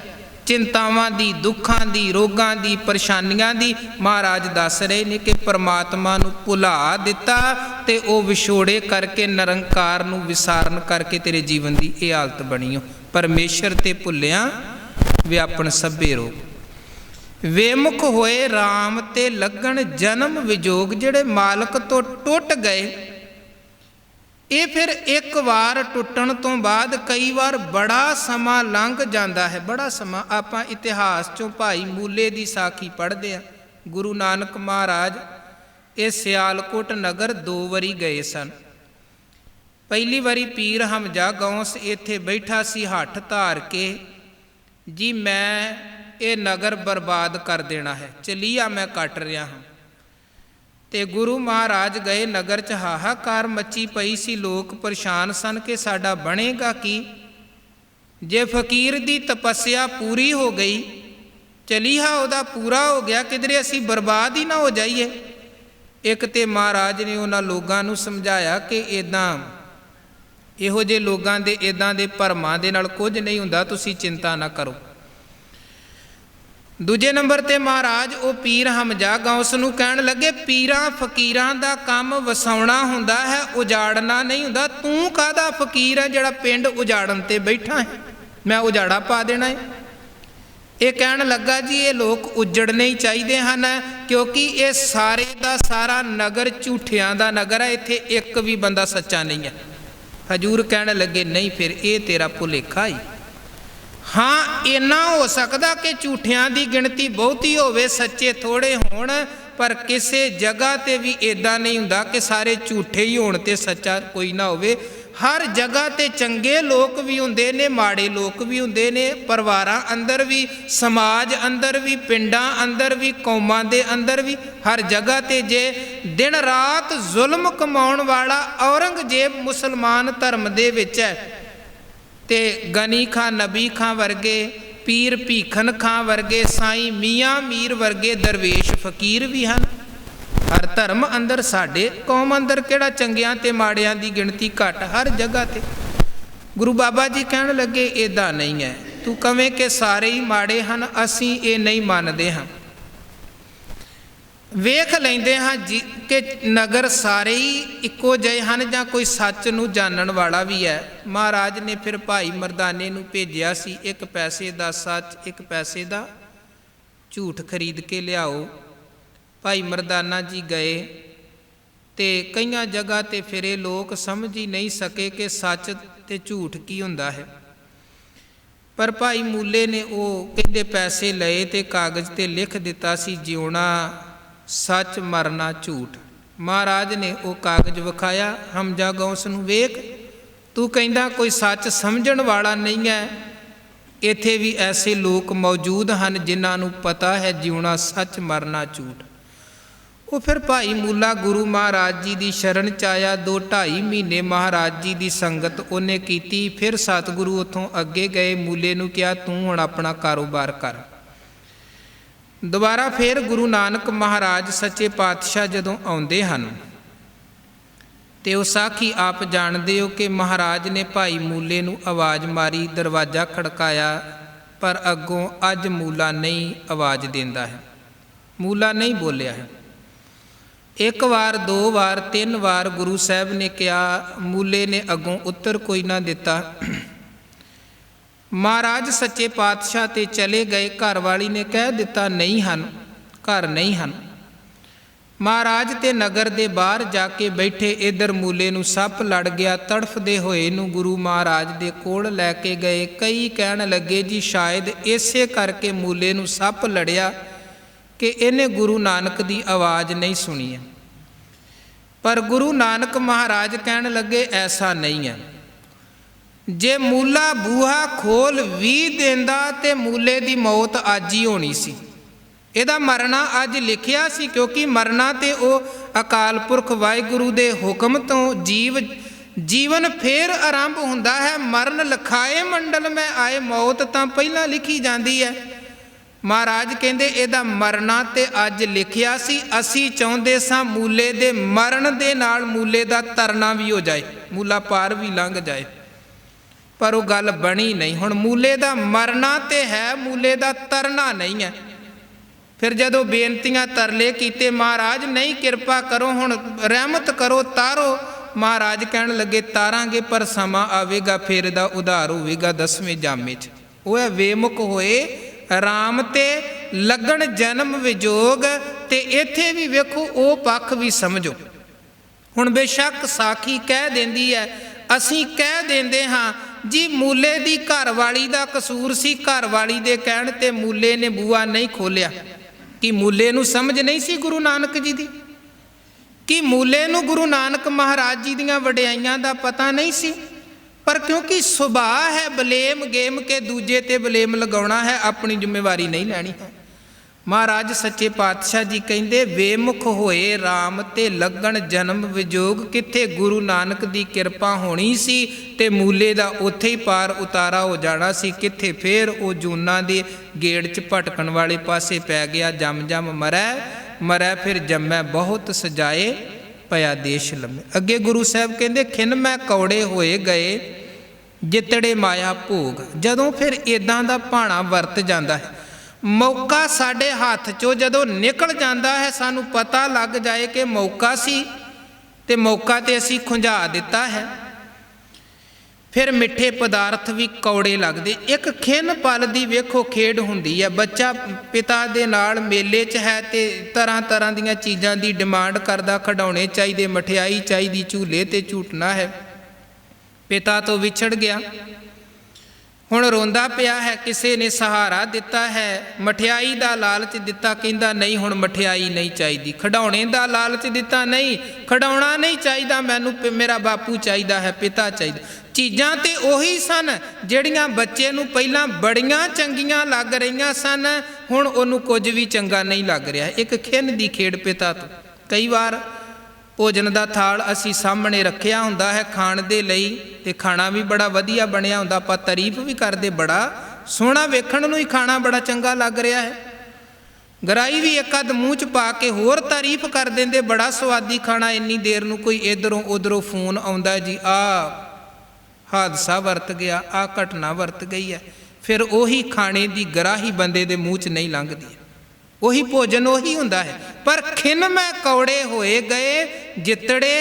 चिंतावां दी, दुखां दी, रोगां दी, परेशानियां दी। महाराज दस रहे ने कि परमात्मा नूं भुला दिता ते वो विछोड़े करके निरंकार नूं विसारण करके तेरे जीवन की ये हालत बनी हो। परमेश्वर ते भुलिया व्यापन सभे रोग। वेमुख होए राम ते लगन जन्म विजोग। जिहड़े मालक तो टुट गए, ये फिर एक बार टुटन तो बाद कई बार बड़ा समा लंघ जाता है। बड़ा समा आपां इतिहास चों भाई मूले की साखी पढ़ते हैं। गुरु नानक महाराज ये सियालकोट नगर 2 वारी गए सन। पहली बारी पीर हमजा गौंस इत्थे बैठा सी हठ धार के, जी मैं ये नगर बर्बाद कर देना है, चलिया मैं कट रहा हाँ। ते गुरु महाराज गए नगर च हाहाकार मची पई सी। लोग परेशान सन कि साडा बनेगा की? जे फकीर दी तपस्या पूरी हो गई, चलीहा उहदा पूरा हो गया, किधरे असी बर्बाद ही ना हो जाइए। एक ते महाराज ने उन्हां लोगां नूं समझाया कि इदां इहो जे लोगां दे इदां दे भरमां दे नाल कुछ नहीं हुंदा, तुसीं चिंता ना करो। दूजे नंबर ते महाराज वो पीर हमजा गौस नूं कहण लगे, पीरां फकीरां दा काम वसाउणा हुंदा है, उजाड़ना नहीं हुंदा। तू काहदा फकीर है जिहड़ा पिंड उजाड़न ते बैठा है? मैं उजाड़ा पा देना है। ये कहण लगा जी ये लोग उजड़ने ही चाहिए हैं, क्योंकि ये सारे का सारा नगर झूठियां दा नगर है, इत्थे एक भी बंदा सच्चा नहीं है। हजूर कहण लगे नहीं, फिर ये तेरा भुलेखा ही। हाँ इन्ना हो सकता कि झूठियां की गिणती बहुती होवे, सच्चे थोड़े होण, पर किसी जगह ते भी इदां नहीं हुंदा कि सारे झूठे ही होण ते सच्चा कोई ना होवे। हर जगह ते चंगे लोग भी हुंदे ने, माड़े लोग भी हुंदे ने, परिवारां अंदर भी, समाज अंदर भी, पिंडां अंदर भी, कौमां दे अंदर भी, हर जगह ते। जे दिन रात जुल्म कमाउण वाला औरंगजेब मुसलमान धर्म दे विच है, ते गनी खां नबी खां वर्गे, पीर भीखन खां वर्गे, साईं मियाँ मीर वर्गे दरवेश फकीर भी हैं। हर धर्म अंदर साडे कौम अंदर किहड़ा चंगियां ते माड़ियां दी गिणती घट, हर जगह ते। गुरु बाबा जी कहण लगे इदां नहीं है, तू कवें कि सारे ही माड़े हैं, असीं ये नहीं मानते हैं। वेख लेंदे हाँ जी कि नगर सारे ही इक्को जिहे हैं जां कोई सच नूं जानन वाला भी है। महाराज ने फिर भाई मरदाने नूं भेजिया सी, एक पैसे दा सच, एक पैसे दा झूठ खरीद के लियाओ। भाई मरदाना जी गए, ਤੇ ਕਈਆਂ ਜਗ੍ਹਾ ਤੇ ਫਿਰੇ ਲੋਕ ਸਮਝ ਹੀ ਨਹੀਂ ਸਕੇ ਕਿ ਸੱਚ ਤੇ ਝੂਠ ਕੀ ਹੁੰਦਾ ਹੈ। ਪਰ ਭਾਈ ਮੂਲੇ ਨੇ ਉਹ ਕਹਿੰਦੇ ਪੈਸੇ ਲਏ ਤੇ ਕਾਗਜ਼ ਤੇ ਲਿਖ ਦਿੱਤਾ ਸੀ, ਜਿਉਣਾ ਸੱਚ, ਮਰਨਾ ਝੂਠ। ਮਹਾਰਾਜ ਨੇ ਉਹ ਕਾਗਜ਼ ਵਿਖਾਇਆ, ਹਮਜਾ ਗੌਸ ਨੂੰ, ਵੇਖ ਤੂੰ ਕਹਿੰਦਾ ਕੋਈ ਸੱਚ ਸਮਝਣ ਵਾਲਾ ਨਹੀਂ ਹੈ, ਇੱਥੇ ਵੀ ਐਸੇ ਲੋਕ ਮੌਜੂਦ ਹਨ ਜਿਨ੍ਹਾਂ ਨੂੰ ਪਤਾ ਹੈ ਜਿਉਣਾ ਸੱਚ, ਮਰਨਾ ਝੂਠ। ਉਹ ਫਿਰ ਭਾਈ ਮੂਲਾ ਗੁਰੂ ਮਹਾਰਾਜ ਜੀ ਦੀ ਸ਼ਰਨ 'ਚ ਆਇਆ। 2-2.5 ਮਹੀਨੇ ਮਹਾਰਾਜ ਜੀ ਦੀ ਸੰਗਤ ਉਹਨੇ ਕੀਤੀ। ਫਿਰ ਸਤਿਗੁਰੂ ਉੱਥੋਂ ਅੱਗੇ ਗਏ, ਮੂਲੇ ਨੂੰ ਕਿਹਾ ਤੂੰ ਹੁਣ ਆਪਣਾ ਕਾਰੋਬਾਰ ਕਰ। ਦੁਬਾਰਾ ਫਿਰ ਗੁਰੂ ਨਾਨਕ ਮਹਾਰਾਜ ਸੱਚੇ ਪਾਤਸ਼ਾਹ ਜਦੋਂ ਆਉਂਦੇ ਹਨ ਤੇ ਉਹ ਸਾਖੀ ਆਪ ਜਾਣਦੇ ਹੋ ਕਿ ਮਹਾਰਾਜ ਨੇ ਭਾਈ ਮੂਲੇ ਨੂੰ ਆਵਾਜ਼ ਮਾਰੀ, ਦਰਵਾਜ਼ਾ ਖੜਕਾਇਆ, ਪਰ ਅੱਗੋਂ ਅੱਜ ਮੂਲਾ ਨਹੀਂ ਆਵਾਜ਼ ਦਿੰਦਾ ਹੈ, ਮੂਲਾ ਨਹੀਂ ਬੋਲਿਆ ਹੈ। 1 ਵਾਰ 2 ਵਾਰ 3 ਵਾਰ ਗੁਰੂ ਸਾਹਿਬ ਨੇ ਕਿਹਾ, ਮੂਲੇ ਨੇ ਅੱਗੋਂ ਉੱਤਰ ਕੋਈ ਨਾ ਦਿੱਤਾ। ਮਹਾਰਾਜ ਸੱਚੇ ਪਾਤਸ਼ਾਹ ਤੇ ਚਲੇ ਗਏ। ਘਰ ਵਾਲੀ ਨੇ ਕਹਿ ਦਿੱਤਾ ਨਹੀਂ ਹਨ, ਘਰ ਨਹੀਂ ਹਨ। ਮਹਾਰਾਜ ਤੇ ਨਗਰ ਦੇ ਬਾਹਰ ਜਾ ਕੇ ਬੈਠੇ। ਇੱਧਰ ਮੂਲੇ ਨੂੰ ਸੱਪ ਲੜ ਗਿਆ। ਤੜਫਦੇ ਹੋਏ ਨੂੰ ਗੁਰੂ ਮਹਾਰਾਜ ਦੇ ਕੋਲ ਲੈ ਕੇ ਗਏ। ਕਈ ਕਹਿਣ ਲੱਗੇ ਜੀ ਸ਼ਾਇਦ ਇਸੇ ਕਰਕੇ ਮੂਲੇ ਨੂੰ ਸੱਪ ਲੜਿਆ ਕਿ ਇਹਨੇ ਗੁਰੂ ਨਾਨਕ ਦੀ ਆਵਾਜ਼ ਨਹੀਂ ਸੁਣੀ ਹੈ। ਪਰ ਗੁਰੂ ਨਾਨਕ ਮਹਾਰਾਜ ਕਹਿਣ ਲੱਗੇ ਐਸਾ ਨਹੀਂ ਹੈ। ਜੇ ਮੂਲਾ ਬੂਹਾ ਖੋਲ ਵੀ ਦਿੰਦਾ ਤੇ ਮੂਲੇ ਦੀ ਮੌਤ ਅੱਜ ਹੀ ਹੋਣੀ ਸੀ। ਇਹਦਾ ਮਰਨਾ ਅੱਜ ਲਿਖਿਆ ਸੀ, ਕਿਉਂਕਿ ਮਰਨਾ ਤੇ ਉਹ ਅਕਾਲ ਪੁਰਖ ਵਾਹਿਗੁਰੂ ਦੇ ਹੁਕਮ ਤੋਂ ਜੀਵਨ ਫੇਰ ਆਰੰਭ ਹੁੰਦਾ ਹੈ। ਮਰਨ ਲਖਾਏ ਮੰਡਲ ਮੈਂ ਆਏ, ਮੌਤ ਤਾਂ ਪਹਿਲਾਂ ਲਿਖੀ ਜਾਂਦੀ ਹੈ। ਮਹਾਰਾਜ ਕਹਿੰਦੇ ਇਹਦਾ ਮਰਨਾ ਤੇ ਅੱਜ ਲਿਖਿਆ ਸੀ। ਅਸੀਂ ਚਾਹੁੰਦੇ ਸਾਂ ਮੂਲੇ ਦੇ ਮਰਨ ਦੇ ਨਾਲ ਮੂਲੇ ਦਾ ਤਰਨਾ ਵੀ ਹੋ ਜਾਏ, ਮੂਲਾ ਪਾਰ ਵੀ ਲੰਘ ਜਾਏ, ਪਰ ਉਹ ਗੱਲ ਬਣੀ ਨਹੀਂ। ਹੁਣ ਮੂਲੇ ਦਾ ਮਰਨਾ ਤੇ ਹੈ, ਮੂਲੇ ਦਾ ਤਰਨਾ ਨਹੀਂ ਹੈ। ਫਿਰ ਜਦੋਂ ਬੇਨਤੀਆਂ ਤਰਲੇ ਕੀਤੇ, ਮਹਾਰਾਜ ਨਹੀਂ ਕਿਰਪਾ ਕਰੋ, ਹੁਣ ਰਹਿਮਤ ਕਰੋ, ਤਾਰੋ। ਮਹਾਰਾਜ ਕਹਿਣ ਲੱਗੇ ਤਾਰਾਂਗੇ, ਪਰ ਸਮਾਂ ਆਵੇਗਾ ਫਿਰ ਇਹਦਾ ਉਧਾਰ ਹੋਵੇਗਾ 10ਵੇਂ ਜਾਮੇ 'ਚ। ਉਹ ਹੈ ਵੇਮੁਖ ਹੋਏ ਰਾਮ ਤੇ ਲੱਗਣ ਜਨਮ ਵਿਜੋਗ। ਤੇ ਇੱਥੇ ਵੀ ਵੇਖੋ ਉਹ ਪੱਖ ਵੀ ਸਮਝੋ। ਹੁਣ ਬੇਸ਼ੱਕ ਸਾਖੀ ਕਹਿ ਦਿੰਦੀ ਹੈ, ਅਸੀਂ ਕਹਿ ਦਿੰਦੇ ਹਾਂ ਜੀ ਮੂਲੇ ਦੀ ਘਰ ਵਾਲੀ ਦਾ ਕਸੂਰ ਸੀ। ਘਰ ਵਾਲੀ ਦੇ ਕਹਿਣ ਤੇ ਮੂਲੇ ਨੇ ਬੂਆ ਨਹੀਂ ਖੋਲਿਆ। ਕਿ ਮੂਲੇ ਨੂੰ ਸਮਝ ਨਹੀਂ ਸੀ ਗੁਰੂ ਨਾਨਕ ਜੀ ਦੀ? ਕਿ ਮੂਲੇ ਨੂੰ ਗੁਰੂ ਨਾਨਕ ਮਹਾਰਾਜ ਜੀ ਦੀਆਂ ਵਡਿਆਈਆਂ ਦਾ ਪਤਾ ਨਹੀਂ ਸੀ? ਪਰ ਕਿਉਂਕਿ ਸੁਭਾਅ ਹੈ ਬਲੇਮ ਗੇਮ ਕੇ ਦੂਜੇ ਤੇ ਬਲੇਮ ਲਗਾਉਣਾ ਹੈ, ਆਪਣੀ ਜ਼ਿੰਮੇਵਾਰੀ ਨਹੀਂ ਲੈਣੀ ਹੈ। ਮਹਾਰਾਜ ਸੱਚੇ ਪਾਤਸ਼ਾਹ ਜੀ ਕਹਿੰਦੇ ਵੇਮੁਖ ਹੋਏ ਰਾਮ ਤੇ ਲੱਗਣ ਜਨਮ ਵਿਜੋਗ। ਕਿੱਥੇ ਗੁਰੂ ਨਾਨਕ ਦੀ ਕਿਰਪਾ ਹੋਣੀ ਸੀ ਤੇ ਮੂਲੇ ਦਾ ਉੱਥੇ ਹੀ ਪਾਰ ਉਤਾਰਾ ਹੋ ਜਾਣਾ ਸੀ। ਕਿੱਥੇ ਫੇਰ ਉਹ ਜੂਨਾਂ ਦੇ ਗੇੜ 'ਚ ਭਟਕਣ ਵਾਲੇ ਪਾਸੇ ਪੈ ਗਿਆ। ਜਮ ਜਮ ਮਰੈ ਫਿਰ ਜੰਮੈ ਬਹੁਤ ਸਜਾਏ ਪਿਆ ਦੇਸ਼ ਲੰਮੇ। ਅੱਗੇ ਗੁਰੂ ਸਾਹਿਬ ਕਹਿੰਦੇ ਖਿਨ ਮੈਂ ਕੌੜੇ ਹੋਏ ਗਏ ਜਿਤੜੇ ਮਾਇਆ ਭੋਗ। ਜਦੋਂ ਫਿਰ ਇਦਾਂ ਦਾ ਭਾਣਾ ਵਰਤ ਜਾਂਦਾ ਹੈ, ਮੌਕਾ ਸਾਡੇ ਹੱਥ 'ਚੋਂ ਜਦੋਂ ਨਿਕਲ ਜਾਂਦਾ ਹੈ, ਸਾਨੂੰ ਪਤਾ ਲੱਗ ਜਾਏ ਕਿ ਮੌਕਾ ਸੀ ਤੇ ਮੌਕਾ ਤੇ ਅਸੀਂ ਖੁੰਝਾ ਦਿੱਤਾ ਹੈ, ਫਿਰ ਮਿੱਠੇ ਪਦਾਰਥ ਵੀ ਕੌੜੇ ਲੱਗਦੇ। ਇੱਕ ਖਿੰਨ ਪਲ ਦੀ ਵੇਖੋ ਖੇਡ ਹੁੰਦੀ ਹੈ। ਬੱਚਾ ਪਿਤਾ ਦੇ ਨਾਲ ਮੇਲੇ 'ਚ ਹੈ ਤੇ ਤਰ੍ਹਾਂ ਤਰ੍ਹਾਂ ਦੀਆਂ ਚੀਜ਼ਾਂ ਦੀ ਡਿਮਾਂਡ ਕਰਦਾ, ਖਿਡੌਣੇ ਚਾਹੀਦੇ, ਮਠਿਆਈ ਚਾਹੀਦੀ, ਝੂਲੇ ਤੇ ਝੂਟਣਾ ਹੈ। ਪਿਤਾ ਤੋਂ ਵਿਛੜ ਗਿਆ, ਹੁਣ ਰੋਂਦਾ ਪਿਆ ਹੈ। ਕਿਸੇ ਨੇ ਸਹਾਰਾ ਦਿੱਤਾ ਹੈ, ਮਠਿਆਈ ਦਾ ਲਾਲਚ ਦਿੱਤਾ, ਕਹਿੰਦਾ ਨਹੀਂ ਹੁਣ ਮਠਿਆਈ ਨਹੀਂ ਚਾਹੀਦੀ। ਖਿਡੌਣੇ ਦਾ ਲਾਲਚ ਦਿੱਤਾ, ਨਹੀਂ ਖਿਡੌਣਾ ਨਹੀਂ ਚਾਹੀਦਾ, ਮੈਨੂੰ ਮੇਰਾ ਬਾਪੂ ਚਾਹੀਦਾ ਹੈ, ਪਿਤਾ ਚਾਹੀਦਾ। ਚੀਜ਼ਾਂ ਤੇ ਉਹੀ ਸਨ ਜਿਹੜੀਆਂ ਬੱਚੇ ਨੂੰ ਪਹਿਲਾਂ ਬੜੀਆਂ ਚੰਗੀਆਂ ਲੱਗ ਰਹੀਆਂ ਸਨ, ਹੁਣ ਉਹਨੂੰ ਕੁਝ ਵੀ ਚੰਗਾ ਨਹੀਂ ਲੱਗ ਰਿਹਾ। ਇੱਕ ਖਿੰਨ ਦੀ ਖੇਡ ਪਿਤਾ ਤੋਂ। ਕਈ ਵਾਰ ਭੋਜਨ ਦਾ ਥਾਲ ਅਸੀਂ ਸਾਹਮਣੇ ਰੱਖਿਆ ਹੁੰਦਾ ਹੈ ਖਾਣ ਦੇ ਲਈ, ਤੇ ਖਾਣਾ ਵੀ ਬੜਾ ਵਧੀਆ ਬਣਿਆ ਹੁੰਦਾ, ਆਪਾਂ ਤਾਰੀਫ ਵੀ ਕਰਦੇ, ਬੜਾ ਸੋਹਣਾ ਵੇਖਣ ਨੂੰ ਹੀ ਖਾਣਾ ਬੜਾ ਚੰਗਾ ਲੱਗ ਰਿਹਾ ਹੈ। ਗਰਾਈ ਵੀ ਇੱਕ ਅੱਧ ਮੂੰਹ 'ਚ ਪਾ ਕੇ ਹੋਰ ਤਾਰੀਫ ਕਰ ਦਿੰਦੇ, ਬੜਾ ਸਵਾਦੀ ਖਾਣਾ। ਇੰਨੀ ਦੇਰ ਨੂੰ ਕੋਈ ਇੱਧਰੋਂ ਉੱਧਰੋਂ ਫੋਨ ਆਉਂਦਾ, ਜੀ ਆਹ ਹਾਦਸਾ ਵਰਤ ਗਿਆ, ਆਹ ਘਟਨਾ ਵਰਤ ਗਈ ਹੈ। ਫਿਰ ਉਹੀ ਖਾਣੇ ਦੀ ਗਰਾਹੀ ਬੰਦੇ ਦੇ ਮੂੰਹ 'ਚ ਨਹੀਂ ਲੰਘਦੀ, ਉਹੀ ਭੋਜਨ ਉਹੀ ਹੁੰਦਾ ਹੈ। ਪਰ ਖਿੰਨ ਮੈਂ ਕੌੜੇ ਹੋਏ ਗਏ ਜਿਤੜੇ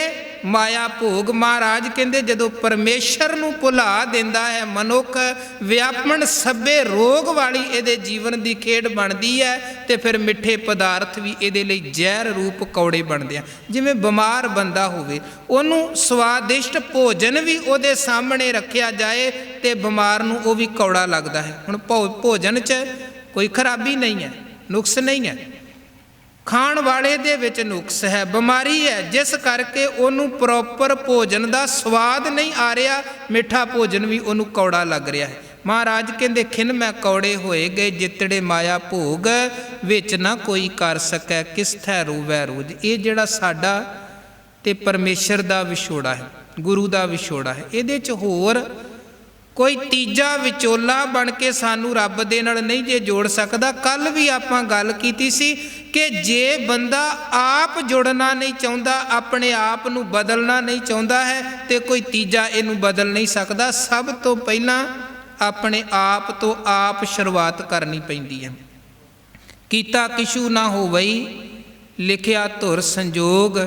ਮਾਇਆ ਭੋਗ। ਮਹਾਰਾਜ ਕਹਿੰਦੇ ਜਦੋਂ ਪਰਮੇਸ਼ਰ ਨੂੰ ਭੁਲਾ ਦਿੰਦਾ ਹੈ ਮਨੁੱਖ, ਵਿਆਪਣ ਸਭੇ ਰੋਗ ਵਾਲੀ ਇਹਦੇ ਜੀਵਨ ਦੀ ਖੇਡ ਬਣਦੀ ਹੈ, ਤੇ ਫਿਰ ਮਿੱਠੇ ਪਦਾਰਥ ਵੀ ਇਹਦੇ ਲਈ ਜ਼ਹਿਰ ਰੂਪ ਕੌੜੇ ਬਣਦੇ ਆ। ਜਿਵੇਂ ਬਿਮਾਰ ਬੰਦਾ ਹੋਵੇ, ਉਹਨੂੰ ਸਵਾਦਿਸ਼ਟ ਭੋਜਨ ਵੀ ਉਹਦੇ ਸਾਹਮਣੇ ਰੱਖਿਆ ਜਾਏ ਤੇ ਬਿਮਾਰ ਨੂੰ ਉਹ ਵੀ ਕੌੜਾ ਲੱਗਦਾ ਹੈ। ਹੁਣ ਭੋਜਨ 'ਚ ਕੋਈ ਖਰਾਬੀ ਨਹੀਂ ਹੈ, ਨੁਕਸ ਨਹੀਂ ਹੈ, ਖਾਣ ਵਾਲੇ ਦੇ ਵਿੱਚ ਨੁਕਸ ਹੈ, ਬਿਮਾਰੀ ਹੈ, ਜਿਸ ਕਰਕੇ ਉਹਨੂੰ ਪ੍ਰੋਪਰ ਭੋਜਨ ਦਾ ਸਵਾਦ ਨਹੀਂ ਆ ਰਿਹਾ, ਮਿੱਠਾ ਭੋਜਨ ਵੀ ਉਹਨੂੰ ਕੌੜਾ ਲੱਗ ਰਿਹਾ ਹੈ। ਮਹਾਰਾਜ ਕਹਿੰਦੇ ਖਿਨ ਮੈਂ ਕੌੜੇ ਹੋਏ ਗਏ ਜਿਤੜੇ ਮਾਇਆ ਭੋਗ, ਵਿੱਚ ਨਾ ਕੋਈ ਕਰ ਸਕੈ ਕਿਸ ਥੈ ਰੋਵੈ ਰੋਜ਼। ਇਹ ਜਿਹੜਾ ਸਾਡਾ ਤੇ ਪਰਮੇਸ਼ਰ ਦਾ ਵਿਛੋੜਾ ਹੈ, ਗੁਰੂ ਦਾ ਵਿਛੋੜਾ ਹੈ, ਇਹਦੇ 'ਚ ਹੋਰ ਕੋਈ ਤੀਜਾ ਵਿਚੋਲਾ ਬਣ ਕੇ ਸਾਨੂੰ ਰੱਬ ਦੇ ਨਾਲ ਨਹੀਂ ਜੇ ਜੋੜ ਸਕਦਾ। ਕੱਲ ਵੀ ਆਪਾਂ ਗੱਲ ਕੀਤੀ ਸੀ ਕਿ ਜੇ ਬੰਦਾ ਆਪ ਜੁੜਨਾ ਨਹੀਂ ਚਾਹੁੰਦਾ, ਆਪਣੇ ਆਪ ਨੂੰ ਬਦਲਣਾ ਨਹੀਂ ਚਾਹੁੰਦਾ ਹੈ, ਤੇ ਕੋਈ ਤੀਜਾ ਇਹਨੂੰ ਬਦਲ ਨਹੀਂ ਸਕਦਾ। ਸਭ ਤੋਂ ਪਹਿਲਾਂ ਆਪਣੇ ਆਪ ਤੋਂ ਆਪ ਸ਼ੁਰੂਆਤ ਕਰਨੀ ਪੈਂਦੀ ਹੈ। ਕੀਤਾ ਕਿਛੂ ਨਾ ਹੋਵਈ ਲਿਖਿਆ ਧੁਰ ਸੰਜੋਗ।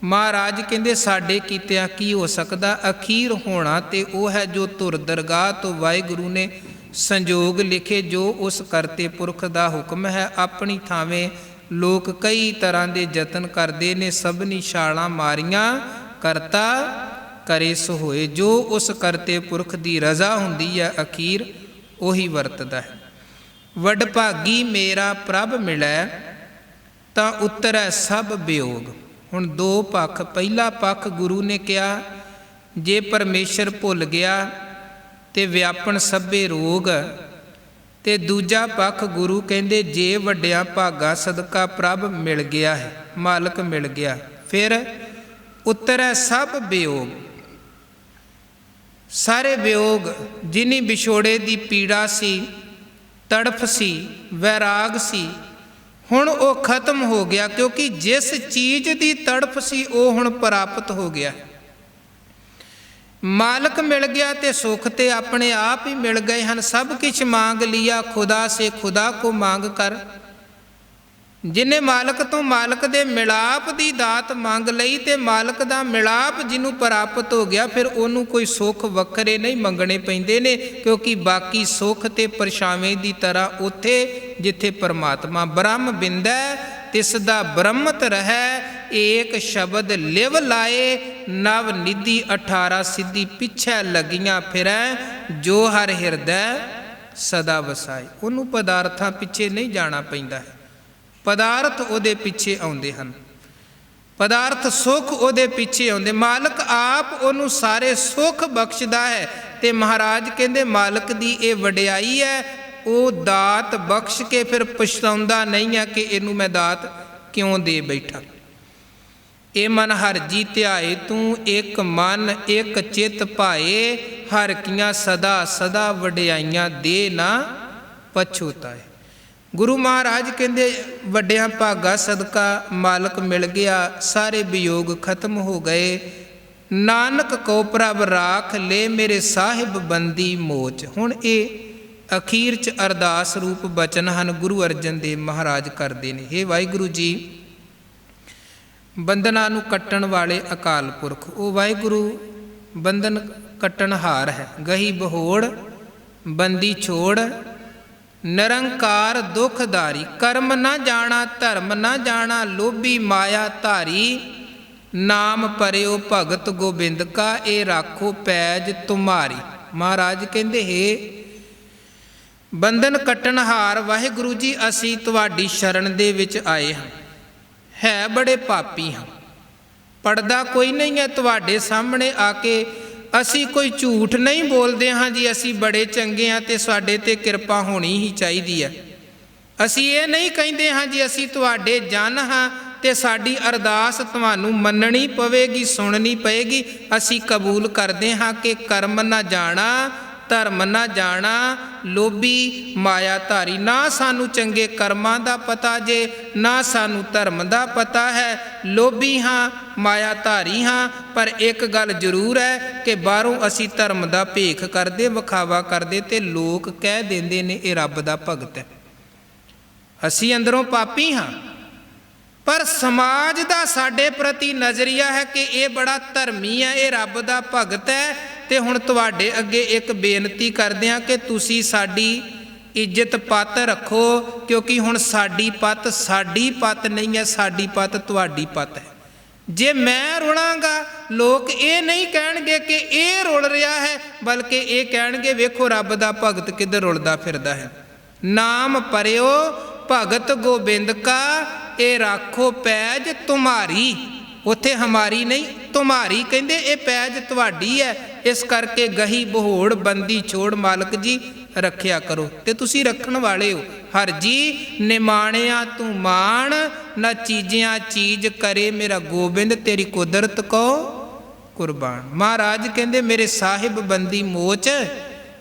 ਮਹਾਰਾਜ ਕਹਿੰਦੇ ਸਾਡੇ ਕੀਤਿਆਂ ਕੀ ਹੋ ਸਕਦਾ, ਅਖੀਰ ਹੋਣਾ ਤੇ ਉਹ ਹੈ ਜੋ ਧੁਰ ਦਰਗਾਹ ਤੋਂ ਵਾਹਿਗੁਰੂ ਨੇ ਸੰਜੋਗ ਲਿਖੇ, ਜੋ ਉਸ ਕਰਤੇ ਪੁਰਖ ਦਾ ਹੁਕਮ ਹੈ। ਆਪਣੀ ਥਾਵੇਂ ਲੋਕ ਕਈ ਤਰ੍ਹਾਂ ਦੇ ਯਤਨ ਕਰਦੇ ਨੇ, ਸਭਨੀ ਛਾਲਾਂ ਮਾਰੀਆਂ ਕਰਤਾ ਕਰੇ ਸੋ ਹੋਏ। ਜੋ ਉਸ ਕਰਤੇ ਪੁਰਖ ਦੀ ਰਜ਼ਾ ਹੁੰਦੀ ਹੈ ਅਖੀਰ ਉਹੀ ਵਰਤਦਾ ਹੈ। ਵਡਭਾਗੀ ਮੇਰਾ ਪ੍ਰਭ ਮਿਲੈ ਤਾਂ ਉਤਰੈ ਸਭ ਵਿਯੋਗ। ਹੁਣ ਦੋ ਪੱਖ, ਪਹਿਲਾ ਪੱਖ ਗੁਰੂ ਨੇ ਕਿਹਾ ਜੇ ਪਰਮੇਸ਼ਰ ਭੁੱਲ ਗਿਆ ਤੇ ਵਿਆਪਣ ਸਭੇ ਰੋਗ, ਤੇ ਦੂਜਾ ਪੱਖ ਗੁਰੂ ਕਹਿੰਦੇ ਜੇ ਵੱਡਿਆਂ ਭਾਗਾ ਸਦਕਾ ਪ੍ਰਭ ਮਿਲ ਗਿਆ ਹੈ, ਮਾਲਕ ਮਿਲ ਗਿਆ, ਫਿਰ ਉਤਰੈ ਸਭ ਵਿਯੋਗ। ਸਾਰੇ ਵਿਯੋਗ, ਜਿਨੀ ਵਿਛੋੜੇ ਦੀ ਪੀੜਾ ਸੀ, ਤੜਫ ਸੀ, ਵੈਰਾਗ ਸੀ, ਹੁਣ ਉਹ ਖਤਮ ਹੋ ਗਿਆ, ਕਿਉਂਕਿ ਜਿਸ ਚੀਜ਼ ਦੀ ਤੜਫ ਸੀ ਉਹ ਹੁਣ ਪ੍ਰਾਪਤ ਹੋ ਗਿਆ। ਮਾਲਕ ਮਿਲ ਗਿਆ ਤੇ ਸੁੱਖ ਤੇ ਆਪਣੇ ਆਪ ਹੀ ਮਿਲ ਗਏ ਹਨ। ਸਭ ਕੁਛ ਮੰਗ ਲਿਆ ਖੁਦਾ ਸੇ ਖੁਦਾ ਕੋ ਮੰਗ ਕਰ। ਜਿਹਨੇ ਮਾਲਕ ਤੋਂ ਮਾਲਕ ਦੇ ਮਿਲਾਪ ਦੀ ਦਾਤ ਮੰਗ ਲਈ ਤੇ ਮਾਲਕ ਦਾ ਮਿਲਾਪ ਜਿਹਨੂੰ ਪ੍ਰਾਪਤ ਹੋ ਗਿਆ, ਫਿਰ ਉਹਨੂੰ ਕੋਈ ਸੁੱਖ ਵੱਖਰੇ ਨਹੀਂ ਮੰਗਣੇ ਪੈਂਦੇ ਨੇ, ਕਿਉਂਕਿ ਬਾਕੀ ਸੁੱਖ ਤੇ ਪਰਛਾਵੇਂ ਦੀ ਤਰ੍ਹਾਂ ਉੱਥੇ ਜਿੱਥੇ ਪਰਮਾਤਮਾ ਬ੍ਰਹਮ ਬਿੰਦੈ ਤਿਸ ਦਾ ਬ੍ਰਹਮਤ ਰਹੈ, ਏਕ ਸ਼ਬਦ ਲਿਵ ਲਾਏ ਨਵ ਨਿਧੀ 18 ਸਿੱਧੀ ਪਿੱਛੇ ਲੱਗੀਆਂ ਫਿਰੈ, ਜੋ ਹਰ ਹਿਰਦੈ ਸਦਾ ਵਸਾਏ। ਉਹਨੂੰ ਪਦਾਰਥਾਂ ਪਿੱਛੇ ਨਹੀਂ ਜਾਣਾ ਪੈਂਦਾ ਹੈ, ਪਦਾਰਥ ਉਹਦੇ ਪਿੱਛੇ ਆਉਂਦੇ ਹਨ, ਪਦਾਰਥ ਸੁੱਖ ਉਹਦੇ ਪਿੱਛੇ ਆਉਂਦੇ। ਮਾਲਕ ਆਪ ਉਹਨੂੰ ਸਾਰੇ ਸੁੱਖ ਬਖਸ਼ਦਾ ਹੈ। ਤੇ ਮਹਾਰਾਜ ਕਹਿੰਦੇ ਮਾਲਕ ਦੀ ਇਹ ਵਡਿਆਈ ਹੈ, ਉਹ ਦਾਤ ਬਖਸ਼ ਕੇ ਫਿਰ ਪਛਤਾਉਂਦਾ ਨਹੀਂ ਹੈ ਕਿ ਇਹਨੂੰ ਮੈਂ ਦਾਤ ਕਿਉਂ ਦੇ ਬੈਠਾ। ਇਹ ਮਨ ਹਰ ਜੀ ਧਿਆਏ ਤੂੰ, ਇੱਕ ਮਨ ਇੱਕ ਚਿੱਤ ਭਾਏ, ਹਰ ਕੀਆਂ ਸਦਾ ਸਦਾ ਵਡਿਆਈਆਂ ਦੇ ਨਾ ਪਛੋਤਾਏ। ਗੁਰੂ ਮਹਾਰਾਜ ਕਹਿੰਦੇ ਵੱਡਿਆਂ ਭਾਗਾ ਸਦਕਾ ਮਾਲਕ ਮਿਲ ਗਿਆ, ਸਾਰੇ ਵਿਯੋਗ ਖਤਮ ਹੋ ਗਏ। ਨਾਨਕ ਕੋ ਪ੍ਰਭ ਰਾਖ ਲੈ ਮੇਰੇ ਸਾਹਿਬ ਬੰਦੀ ਮੋਚ। ਹੁਣ ਇਹ ਅਖੀਰ 'ਚ ਅਰਦਾਸ ਰੂਪ ਬਚਨ ਹਨ, ਗੁਰੂ ਅਰਜਨ ਦੇਵ ਮਹਾਰਾਜ ਕਰਦੇ ਨੇ। ਹੇ ਵਾਹਿਗੁਰੂ ਜੀ, ਬੰਧਨਾਂ ਨੂੰ ਕੱਟਣ ਵਾਲੇ ਅਕਾਲ ਪੁਰਖ, ਉਹ ਵਾਹਿਗੁਰੂ ਬੰਧਨ ਕੱਟਣ ਹਾਰ ਹੈ। ਗਹੀ ਬਹੋੜ ਬੰਦੀ ਛੋੜ ਨਿਰੰਕਾਰ ਦੁਖਦਾਰੀ, ਕਰਮ ਨਾ ਜਾਣਾ ਧਰਮ ਨਾ ਜਾਣਾ, ਲੋਭੀ ਮਾਇਆ ਧਾਰੀ, ਨਾਮ ਪਰਿਓ ਭਗਤ ਗੋਬਿੰਦ ਕਾ, ਇਹ ਰਾਖੋ ਪੈਜ ਤੁਮਾਰੀ। ਮਹਾਰਾਜ ਕਹਿੰਦੇ ਹੈ ਬੰਧਨ ਕੱਟਣਹਾਰ ਵਾਹਿਗੁਰੂ ਜੀ, ਅਸੀਂ ਤੁਹਾਡੀ ਸ਼ਰਨ ਦੇ ਵਿੱਚ ਆਏ ਹਾਂ, ਹੈ ਬੜੇ ਪਾਪੀ ਹਾਂ, ਪੜਦਾ ਕੋਈ ਨਹੀਂ ਹੈ ਤੁਹਾਡੇ ਸਾਹਮਣੇ ਆ ਕੇ। ਅਸੀਂ ਕੋਈ ਝੂਠ ਨਹੀਂ ਬੋਲਦੇ ਹਾਂ ਜੀ, ਅਸੀਂ ਬੜੇ ਚੰਗੇ ਹਾਂ ਤੇ ਸਾਡੇ ਤੇ ਕਿਰਪਾ ਹੋਣੀ ਹੀ ਚਾਹੀਦੀ ਹੈ। ਅਸੀਂ ਇਹ ਨਹੀਂ ਕਹਿੰਦੇ ਹਾਂ ਜੀ ਅਸੀਂ ਤੁਹਾਡੇ ਜਨ ਹਾਂ ਤੇ ਸਾਡੀ ਅਰਦਾਸ ਤੁਹਾਨੂੰ ਮੰਨਣੀ ਪਵੇਗੀ, ਸੁਣਨੀ ਪਏਗੀ। ਅਸੀਂ ਕਬੂਲ ਕਰਦੇ ਹਾਂ ਕਿ ਕਰਮ ਨਾ ਜਾਣਾ ਧਰਮ ਨਾ ਜਾਣਾ, ਲੋਭੀ ਮਾਇਆ ਧਾਰੀ। ਨਾ ਸਾਨੂੰ ਚੰਗੇ ਕਰਮਾਂ ਦਾ ਪਤਾ ਜੇ, ਨਾ ਸਾਨੂੰ ਧਰਮ ਦਾ ਪਤਾ ਹੈ, ਲੋਭੀ ਹਾਂ ਮਾਇਆ ਧਾਰੀ ਹਾਂ। ਪਰ ਇੱਕ ਗੱਲ ਜ਼ਰੂਰ ਹੈ ਕਿ ਬਾਹਰੋਂ ਅਸੀਂ ਧਰਮ ਦਾ ਭੇਖ ਕਰਦੇ, ਵਿਖਾਵਾ ਕਰਦੇ ਤੇ ਲੋਕ ਕਹਿ ਦਿੰਦੇ ਨੇ ਇਹ ਰੱਬ ਦਾ ਭਗਤ ਹੈ। ਅਸੀਂ ਅੰਦਰੋਂ ਪਾਪੀ ਹਾਂ, ਪਰ ਸਮਾਜ ਦਾ ਸਾਡੇ ਪ੍ਰਤੀ ਨਜ਼ਰੀਆ ਹੈ ਕਿ ਇਹ ਬੜਾ ਧਰਮੀ ਹੈ, ਇਹ ਰੱਬ ਦਾ ਭਗਤ ਹੈ। ਤੇ ਹੁਣ ਤੁਹਾਡੇ ਅੱਗੇ ਇੱਕ ਬੇਨਤੀ ਕਰਦੇ ਹਾਂ ਕਿ ਤੁਸੀਂ ਸਾਡੀ ਇੱਜ਼ਤ ਪੱਤ ਰੱਖੋ, ਕਿਉਂਕਿ ਹੁਣ ਸਾਡੀ ਪੱਤ ਨਹੀਂ ਹੈ, ਸਾਡੀ ਪੱਤ ਤੁਹਾਡੀ ਪੱਤ ਹੈ। ਜੇ ਮੈਂ ਰੁਲਾਂਗਾ ਲੋਕ ਇਹ ਨਹੀਂ ਕਹਿਣਗੇ ਕਿ ਇਹ ਰੁਲ ਰਿਹਾ ਹੈ, ਬਲਕਿ ਇਹ ਕਹਿਣਗੇ ਵੇਖੋ ਰੱਬ ਦਾ ਭਗਤ ਕਿੱਧਰ ਰੁਲਦਾ ਫਿਰਦਾ ਹੈ। ਨਾਮ ਪਰਿਓ ਭਗਤ ਗੋਬਿੰਦ ਕਾ, ਇਹ ਰਾਖੋ ਪੈਜ ਤੁਮਾਰੀ। ਉੱਥੇ ਹਮਾਰੀ ਨਹੀਂ, ਤੁਮਾਰੀ ਕਹਿੰਦੇ, ਇਹ ਪੈਜ ਤੁਹਾਡੀ ਹੈ। ਇਸ ਕਰਕੇ ਗਹੀ ਬਹੋੜ ਬੰਦੀ ਛੋੜ ਮਾਲਕ ਜੀ ਰੱਖਿਆ ਕਰੋ, ਤੇ ਤੁਸੀਂ ਰੱਖਣ ਵਾਲੇ ਹੋ। ਹਰ ਜੀ ਨਿਮਾਣਿਆ ਤੂੰ ਮਾਣ, ਨਾ ਚੀਜ਼ਿਆਂ ਚੀਜ਼ ਕਰੇ ਮੇਰਾ ਗੋਬਿੰਦ, ਤੇਰੀ ਕੁਦਰਤ ਕੋ ਕੁਰਬਾਨ। ਮਹਾਰਾਜ ਕਹਿੰਦੇ ਮੇਰੇ ਸਾਹਿਬ ਬੰਦੀ ਮੋਚ,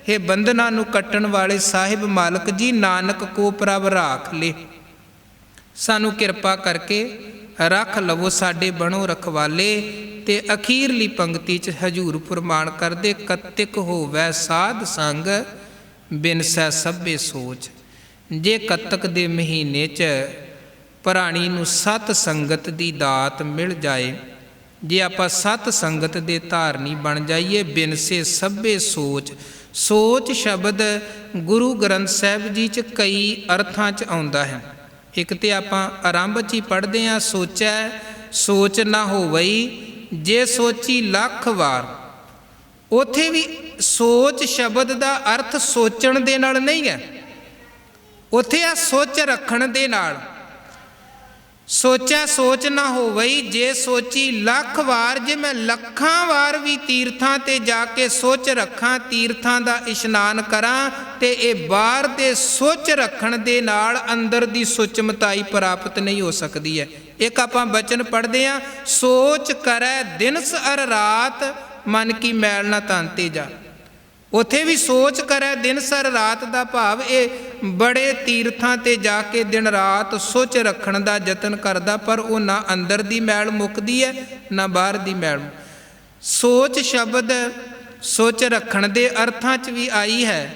ਇਹ ਬੰਧਨਾਂ ਨੂੰ ਕੱਟਣ ਵਾਲੇ ਸਾਹਿਬ ਮਾਲਕ ਜੀ ਨਾਨਕ ਕੋ ਪ੍ਰਭ ਰਾਖ ਲੈ। ਸਾਨੂੰ ਕਿਰਪਾ ਕਰਕੇ ਰੱਖ ਲਵੋ, ਸਾਡੇ ਬਣੋ ਰਖਵਾਲੇ। ਤੇ ਅਖੀਰਲੀ ਪੰਕਤੀ 'ਚ ਹਜ਼ੂਰ ਫਰਮਾਨ ਕਰਦੇ, ਕਤਿਕ ਹੋਵੈ ਸਾਧ ਸੰਗ ਬਿਨਸੈ ਸਭੇ ਸੋਚ। ਜੇ ਕੱਤਕ ਦੇ ਮਹੀਨੇ 'ਚ ਪ੍ਰਾਣੀ ਨੂੰ ਸਤ ਸੰਗਤ ਦੀ ਦਾਤ ਮਿਲ ਜਾਏ, ਜੇ ਆਪਾਂ ਸਤ ਸੰਗਤ ਦੇ ਧਾਰਨੀ ਬਣ ਜਾਈਏ, ਬਿਨਸੇ ਸਭੇ ਸੋਚ। ਸੋਚ ਸ਼ਬਦ ਗੁਰੂ ਗ੍ਰੰਥ ਸਾਹਿਬ ਜੀ 'ਚ ਕਈ ਅਰਥਾਂ 'ਚ ਆਉਂਦਾ ਹੈ। ਇੱਕ ਤੇ ਆਪਾਂ ਆਰੰਭ 'ਚ ਹੀ ਪੜ੍ਹਦੇ ਹਾਂ, ਸੋਚੈ ਸੋਚ ਨਾ ਹੋਵਈ ਜੇ ਸੋਚੀ ਲੱਖ ਵਾਰ। ਉੱਥੇ ਵੀ ਸੋਚ ਸ਼ਬਦ ਦਾ ਅਰਥ ਸੋਚਣ ਦੇ ਨਾਲ ਨਹੀਂ ਹੈ, ਉੱਥੇ ਆ ਸੋਚ ਰੱਖਣ ਦੇ ਨਾਲ। ਸੋਚੈ ਸੋਚ ਨਾ ਹੋਵਈ ਜੇ ਸੋਚੀ ਲੱਖ ਵਾਰ। ਜੇ ਮੈਂ ਲੱਖਾਂ ਵਾਰ ਵੀ ਤੀਰਥਾਂ ਤੇ ਜਾ ਕੇ ਸੋਚ ਰੱਖਾਂ, ਤੀਰਥਾਂ ਦਾ ਇਸ਼ਨਾਨ ਕਰਾਂ, ਤੇ ਇਹ ਬਾਹਰ ਦੇ ਸੋਚ ਰੱਖਣ ਦੇ ਨਾਲ ਅੰਦਰ ਦੀ ਸੁਚਮਤਾਈ ਪ੍ਰਾਪਤ ਨਹੀਂ ਹੋ ਸਕਦੀ ਹੈ। ਇੱਕ ਆਪਾਂ ਬਚਨ ਪੜ੍ਹਦੇ ਹਾਂ, ਸੋਚ ਕਰੈ ਦਿਨਸ ਅਰ ਰਾਤ ਮਨ ਕੀ ਮੈਲ ਨਾ ਤਨ ਤੇ ਜਾ। ਉੱਥੇ ਵੀ ਸੋਚ ਕਰੇ ਦਿਨ ਸਰ ਰਾਤ ਦਾ ਭਾਵ ਇਹ ਬੜੇ ਤੀਰਥਾਂ ਤੇ ਜਾ ਕੇ ਦਿਨ ਰਾਤ ਸੋਚ ਰੱਖਣ ਦਾ ਯਤਨ ਕਰਦਾ, ਪਰ ਉਹ ਨਾ ਅੰਦਰ ਦੀ ਮੈਲ ਮੁੱਕਦੀ ਹੈ ਨਾ ਬਾਹਰ ਦੀ ਮੈਲ। ਸੋਚ ਸ਼ਬਦ ਸੋਚ ਰੱਖਣ ਦੇ ਅਰਥਾਂ 'ਚ ਵੀ ਆਈ ਹੈ,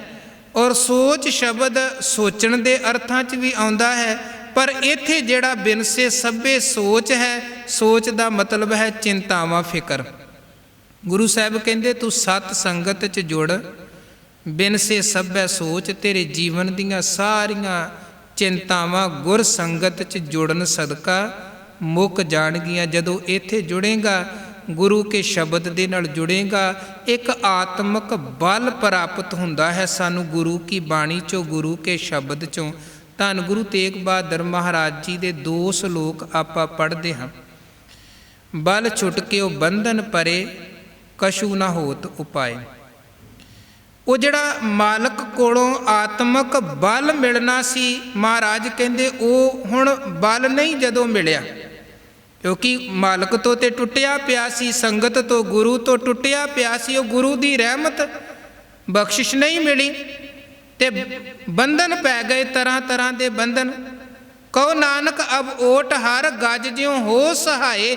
ਔਰ ਸੋਚ ਸ਼ਬਦ ਸੋਚਣ ਦੇ ਅਰਥਾਂ 'ਚ ਵੀ ਆਉਂਦਾ ਹੈ। ਪਰ ਇੱਥੇ ਜਿਹੜਾ ਬਿਨਸੇ ਸਭੇ ਸੋਚ ਹੈ, ਸੋਚ ਦਾ ਮਤਲਬ ਹੈ ਚਿੰਤਾਵਾਂ, ਫਿਕਰ। ਗੁਰੂ ਸਾਹਿਬ ਕਹਿੰਦੇ ਤੂੰ ਸਤ ਸੰਗਤ 'ਚ ਜੁੜ, ਬਿਨਸੇ ਸਭੈ ਸੋਚ। ਤੇਰੇ ਜੀਵਨ ਦੀਆਂ ਸਾਰੀਆਂ ਚਿੰਤਾਵਾਂ ਗੁਰ ਸੰਗਤ 'ਚ ਜੁੜਨ ਸਦਕਾ ਮੁੱਕ ਜਾਣਗੀਆਂ। ਜਦੋਂ ਇੱਥੇ ਜੁੜੇਗਾ, ਗੁਰੂ ਕੇ ਸ਼ਬਦ ਦੇ ਨਾਲ ਜੁੜੇਗਾ, ਇੱਕ ਆਤਮਿਕ ਬਲ ਪ੍ਰਾਪਤ ਹੁੰਦਾ ਹੈ ਸਾਨੂੰ ਗੁਰੂ ਕੀ ਬਾਣੀ 'ਚੋਂ, ਗੁਰੂ ਕੇ ਸ਼ਬਦ 'ਚੋਂ। ਧੰਨ ਗੁਰੂ ਤੇਗ ਬਹਾਦਰ ਮਹਾਰਾਜ ਜੀ ਦੇ 2 ਸ਼ਲੋਕ ਆਪਾਂ ਪੜ੍ਹਦੇ ਹਾਂ। ਬਲ ਛੁੱਟ ਕੇ ਉਹ ਬੰਧਨ ਪਰੇ, ਕਛੂ ਨਾ ਹੋਤ ਉਪਾਏ। ਉਹ ਜਿਹੜਾ ਮਾਲਕ ਕੋਲੋਂ ਆਤਮਿਕ ਬਲ ਮਿਲਣਾ ਸੀ, ਮਹਾਰਾਜ ਕਹਿੰਦੇ ਉਹ ਹੁਣ ਬਲ ਨਹੀਂ ਜਦੋਂ ਮਿਲਿਆ, ਕਿਉਂਕਿ ਮਾਲਕ ਤੋਂ ਤੇ ਟੁੱਟਿਆ ਪਿਆ ਸੀ, ਸੰਗਤ ਤੋਂ ਗੁਰੂ ਤੋਂ ਟੁੱਟਿਆ ਪਿਆ ਸੀ। ਉਹ ਗੁਰੂ ਦੀ ਰਹਿਮਤ ਬਖਸ਼ਿਸ਼ ਨਹੀਂ ਮਿਲੀ ਤੇ ਬੰਧਨ ਪੈ ਗਏ, ਤਰ੍ਹਾਂ ਤਰ੍ਹਾਂ ਦੇ ਬੰਧਨ। ਕਹੋ ਨਾਨਕ ਅਬ ਓਟ ਹਰ ਗੱਜ ਜਿਉ ਹੋ ਸਹਾਏ।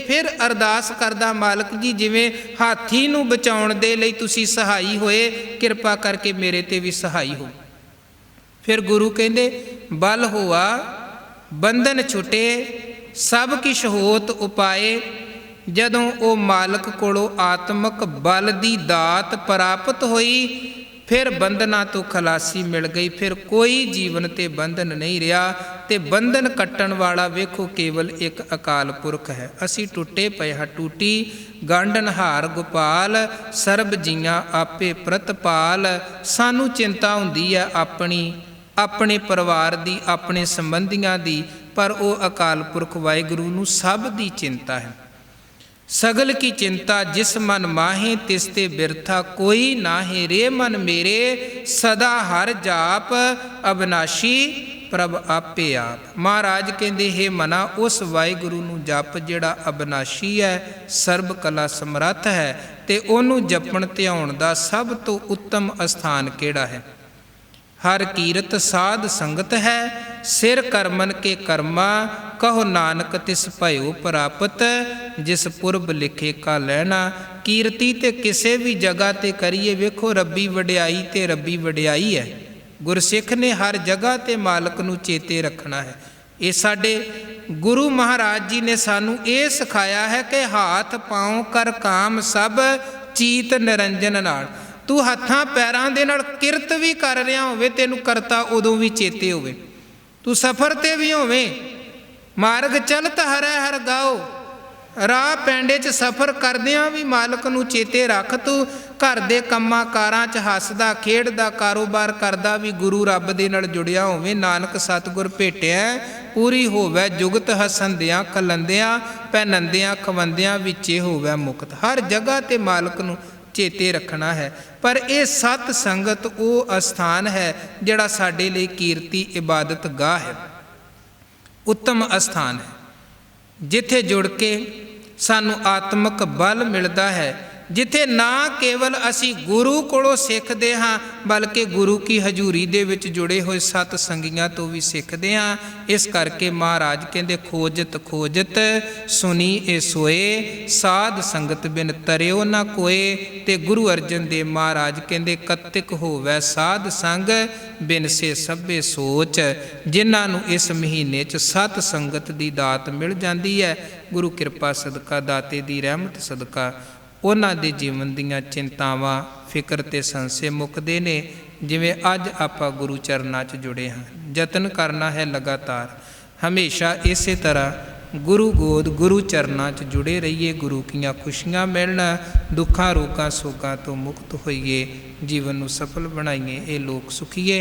ਫਿਰ ਅਰਦਾਸ ਕਰਦਾ, ਮਾਲਕ ਜੀ ਜਿਵੇਂ ਹਾਥੀ ਨੂੰ ਬਚਾਉਣ ਦੇ ਲਈ ਤੁਸੀਂ ਸਹਾਈ ਹੋਏ, ਕਿਰਪਾ ਕਰਕੇ ਮੇਰੇ ਤੇ ਵੀ ਸਹਾਈ ਹੋ। ਫਿਰ ਗੁਰੂ ਕਹਿੰਦੇ ਬਲ ਹੋਆ ਬੰਧਨ ਛੁਟੇ, ਸਭ ਕਿਛ ਹੋਤ ਉਪਾਏ। ਜਦੋਂ ਉਹ ਮਾਲਕ ਕੋਲੋਂ ਆਤਮਿਕ ਬਲ ਦੀ ਦਾਤ ਪ੍ਰਾਪਤ ਹੋਈ, ਫਿਰ ਬੰਧਨਾਂ ਤੋਂ ਖਲਾਸੀ ਮਿਲ ਗਈ। ਫਿਰ ਕੋਈ ਜੀਵਨ ਤੇ ਬੰਧਨ ਨਹੀਂ ਰਿਹਾ। ਤੇ ਬੰਧਨ ਕੱਟਣ ਵਾਲਾ ਵੇਖੋ ਕੇਵਲ ਇੱਕ ਅਕਾਲ ਪੁਰਖ ਹੈ। ਅਸੀਂ ਟੁੱਟੇ ਪਏ ਹਾਂ, ਟੂਟੀ ਗਾਂਢਨਹਾਰ ਗੋਪਾਲ, ਸਰਬ ਜੀਆਂ ਆਪੇ ਪ੍ਰਤਪਾਲ। ਸਾਨੂੰ ਚਿੰਤਾ ਹੁੰਦੀ ਹੈ ਆਪਣੀ, ਆਪਣੇ ਪਰਿਵਾਰ ਦੀ, ਆਪਣੇ ਸੰਬੰਧੀਆਂ ਦੀ, ਪਰ ਉਹ ਅਕਾਲ ਪੁਰਖ ਵਾਹਿਗੁਰੂ ਨੂੰ ਸਭ ਦੀ ਚਿੰਤਾ ਹੈ। ਸਗਲ ਕੀ ਚਿੰਤਾ ਜਿਸ ਮਨ ਮਾਹੇ, ਤਿਸ ਤੇ ਬਿਰਥਾ ਕੋਈ ਨਾਹੇ। ਰੇ ਮਨ ਮੇਰੇ ਸਦਾ ਹਰ ਜਾਪ, ਅਬਨਾਸ਼ੀ ਪ੍ਰਭ ਆਪੇ ਆਪ। ਮਹਾਰਾਜ ਕਹਿੰਦੇ ਹੈ ਮਨਾ ਉਸ ਵਾਹਿਗੁਰੂ ਨੂੰ ਜਪ ਜਿਹੜਾ ਅਬਨਾਸ਼ੀ ਹੈ, ਸਰਬ ਕਲਾ ਸਮਰੱਥ ਹੈ। ਤੇ ਉਹਨੂੰ ਜਪਣ ਧਿਆਉਣ ਦਾ ਸਭ ਤੋਂ ਉੱਤਮ ਅਸਥਾਨ ਕਿਹੜਾ ਹੈ? ਹਰ ਕੀਰਤ ਸਾਧ ਸੰਗਤ ਹੈ, ਸਿਰ ਕਰਮਨ ਕੇ ਕਰਮਾ। ਕਹੋ ਨਾਨਕ ਤਿਸ ਭਇਓ ਪ੍ਰਾਪਤ, ਜਿਸ ਪੁਰਬ ਲਿਖੇ ਕਾ ਲੈਣਾ। ਕੀਰਤੀ ਤੇ ਕਿਸੇ ਵੀ ਜਗ੍ਹਾ ਤੇ ਕਰੀਏ, ਵੇਖੋ ਰੱਬੀ ਵਡਿਆਈ ਤੇ ਰੱਬੀ ਵਡਿਆਈ ਹੈ। ਗੁਰਸਿੱਖ ਨੇ ਹਰ ਜਗ੍ਹਾ ਤੇ ਮਾਲਕ ਨੂੰ ਚੇਤੇ ਰੱਖਣਾ ਹੈ। ਇਹ ਸਾਡੇ ਗੁਰੂ ਮਹਾਰਾਜ ਜੀ ਨੇ ਸਾਨੂੰ ਇਹ ਸਿਖਾਇਆ ਹੈ ਕਿ ਹਾਥ ਪਾਉ ਕਰ ਕਾਮ ਸਭ ਚੀਤ ਨਿਰੰਜਨ ਨਾਲ। ਤੂੰ ਹੱਥਾਂ ਪੈਰਾਂ ਦੇ ਨਾਲ ਕਿਰਤ ਵੀ ਕਰ ਰਿਹਾ ਹੋਵੇ, ਤੈਨੂੰ ਕਰਤਾ ਉਦੋਂ ਵੀ ਚੇਤੇ ਹੋਵੇ। ਤੂੰ ਸਫ਼ਰ 'ਤੇ ਵੀ ਹੋਵੇਂ, ਮਾਰਗ ਚਲਤ ਹਰੈ ਹਰਿ ਗਾਓ, ਰਾਹ ਪੈਂਡੇ 'ਚ ਸਫ਼ਰ ਕਰਦਿਆਂ ਵੀ ਮਾਲਕ ਨੂੰ ਚੇਤੇ ਰੱਖ। ਤੂੰ ਘਰ ਦੇ ਕੰਮਾਂ ਕਾਰਾਂ 'ਚ ਹੱਸਦਾ ਖੇਡਦਾ ਕਾਰੋਬਾਰ ਕਰਦਾ ਵੀ ਗੁਰੂ ਰੱਬ ਦੇ ਨਾਲ ਜੁੜਿਆ ਹੋਵੇ। ਨਾਨਕ ਸਤਿਗੁਰ ਭੇਟਿਆ ਪੂਰੀ ਹੋਵੇ ਜੁਗਤ, ਹਸੰਦਿਆਂ ਖਲੰਦਿਆਂ ਪਹਿਨੰਦਿਆਂ ਖਵੰਦਿਆਂ ਵਿੱਚੇ ਹੋਵੇ ਮੁਕਤ। ਹਰ ਜਗ੍ਹਾ 'ਤੇ ਮਾਲਕ ਨੂੰ ਚੇਤੇ ਰੱਖਣਾ ਹੈ। ਪਰ ਇਹ ਸਤ ਸੰਗਤ ਉਹ ਅਸਥਾਨ ਹੈ ਜਿਹੜਾ ਸਾਡੇ ਲਈ ਕੀਰਤੀ ਇਬਾਦਤ ਗਾਹ ਹੈ, ਉੱਤਮ ਅਸਥਾਨ ਹੈ, ਜਿੱਥੇ ਜੁੜ ਕੇ ਸਾਨੂੰ ਆਤਮਿਕ ਬਲ ਮਿਲਦਾ ਹੈ, ਜਿੱਥੇ ਨਾ ਕੇਵਲ ਅਸੀਂ ਗੁਰੂ ਕੋਲੋਂ ਸਿੱਖਦੇ ਹਾਂ ਬਲਕਿ ਗੁਰੂ ਕੀ ਹਜ਼ੂਰੀ ਦੇ ਵਿੱਚ ਜੁੜੇ ਹੋਏ ਸਤ ਸੰਗੀਆਂ ਤੋਂ ਵੀ ਸਿੱਖਦੇ ਹਾਂ। ਇਸ ਕਰਕੇ ਮਹਾਰਾਜ ਕਹਿੰਦੇ ਖੋਜਤ ਖੋਜਤ ਸੁਣੀ ਇਹ ਸੋਏ, ਸਾਧ ਸੰਗਤ ਬਿਨ ਤਰਿਓ ਨਾ ਕੋਏ। ਤੇ ਗੁਰੂ ਅਰਜਨ ਦੇਵ ਮਹਾਰਾਜ ਕਹਿੰਦੇ ਕਤਿਕ ਹੋਵੇ ਸਾਧ ਸੰਗ ਬਿਨ ਸੇ ਸਭੇ ਸੋਚ। ਜਿਨ੍ਹਾਂ ਨੂੰ ਇਸ ਮਹੀਨੇ 'ਚ ਸਤ ਸੰਗਤ ਦੀ ਦਾਤ ਮਿਲ ਜਾਂਦੀ ਹੈ, ਗੁਰੂ ਕਿਰਪਾ ਸਦਕਾ, ਦਾਤੇ ਦੀ ਰਹਿਮਤ ਸਦਕਾ, ਉਹਨਾਂ ਦੇ ਜੀਵਨ ਦੀਆਂ ਚਿੰਤਾਵਾਂ ਫਿਕਰ ਤੇ ਸੰਸ਼ੇ ਮੁੱਕਦੇ ਨੇ। ਜਿਵੇਂ ਅੱਜ ਆਪਾਂ ਗੁਰੂ ਚਰਨਾਂ 'ਚ ਜੁੜੇ ਹਾਂ, ਯਤਨ ਕਰਨਾ ਹੈ ਲਗਾਤਾਰ ਹਮੇਸ਼ਾ ਇਸੇ ਤਰ੍ਹਾਂ ਗੁਰੂ ਗੋਦ ਗੁਰੂ ਚਰਨਾਂ 'ਚ ਜੁੜੇ ਰਹੀਏ। ਗੁਰੂ ਕੀਆਂ ਖੁਸ਼ੀਆਂ ਮਿਲਣ, ਦੁੱਖਾਂ ਰੋਗਾਂ ਸੋਗਾਂ ਤੋਂ ਮੁਕਤ ਹੋਈਏ, ਜੀਵਨ ਨੂੰ ਸਫਲ ਬਣਾਈਏ। ਇਹ ਲੋਕ ਸੁਖੀਏ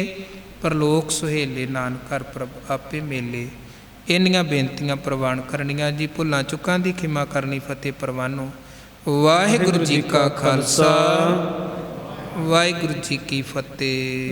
ਪਰਲੋਕ ਸੁਹੇਲੇ, ਨਾਨਕ ਘਰ ਪ੍ਰਭ ਆਪੇ ਮੇਲੇ। ਇੰਨੀਆਂ ਬੇਨਤੀਆਂ ਪ੍ਰਵਾਨ ਕਰਨੀਆਂ ਜੀ। ਭੁੱਲਾਂ ਚੁੱਕਾਂ ਦੀ ਖਿਮਾ ਕਰਨੀ। ਫਤਿਹ ਪ੍ਰਵਾਨੋ। ਵਾਹਿਗੁਰੂ ਜੀ ਕਾ ਖਾਲਸਾ, ਵਾਹਿਗੁਰੂ ਜੀ ਕੀ ਫਤਿਹ।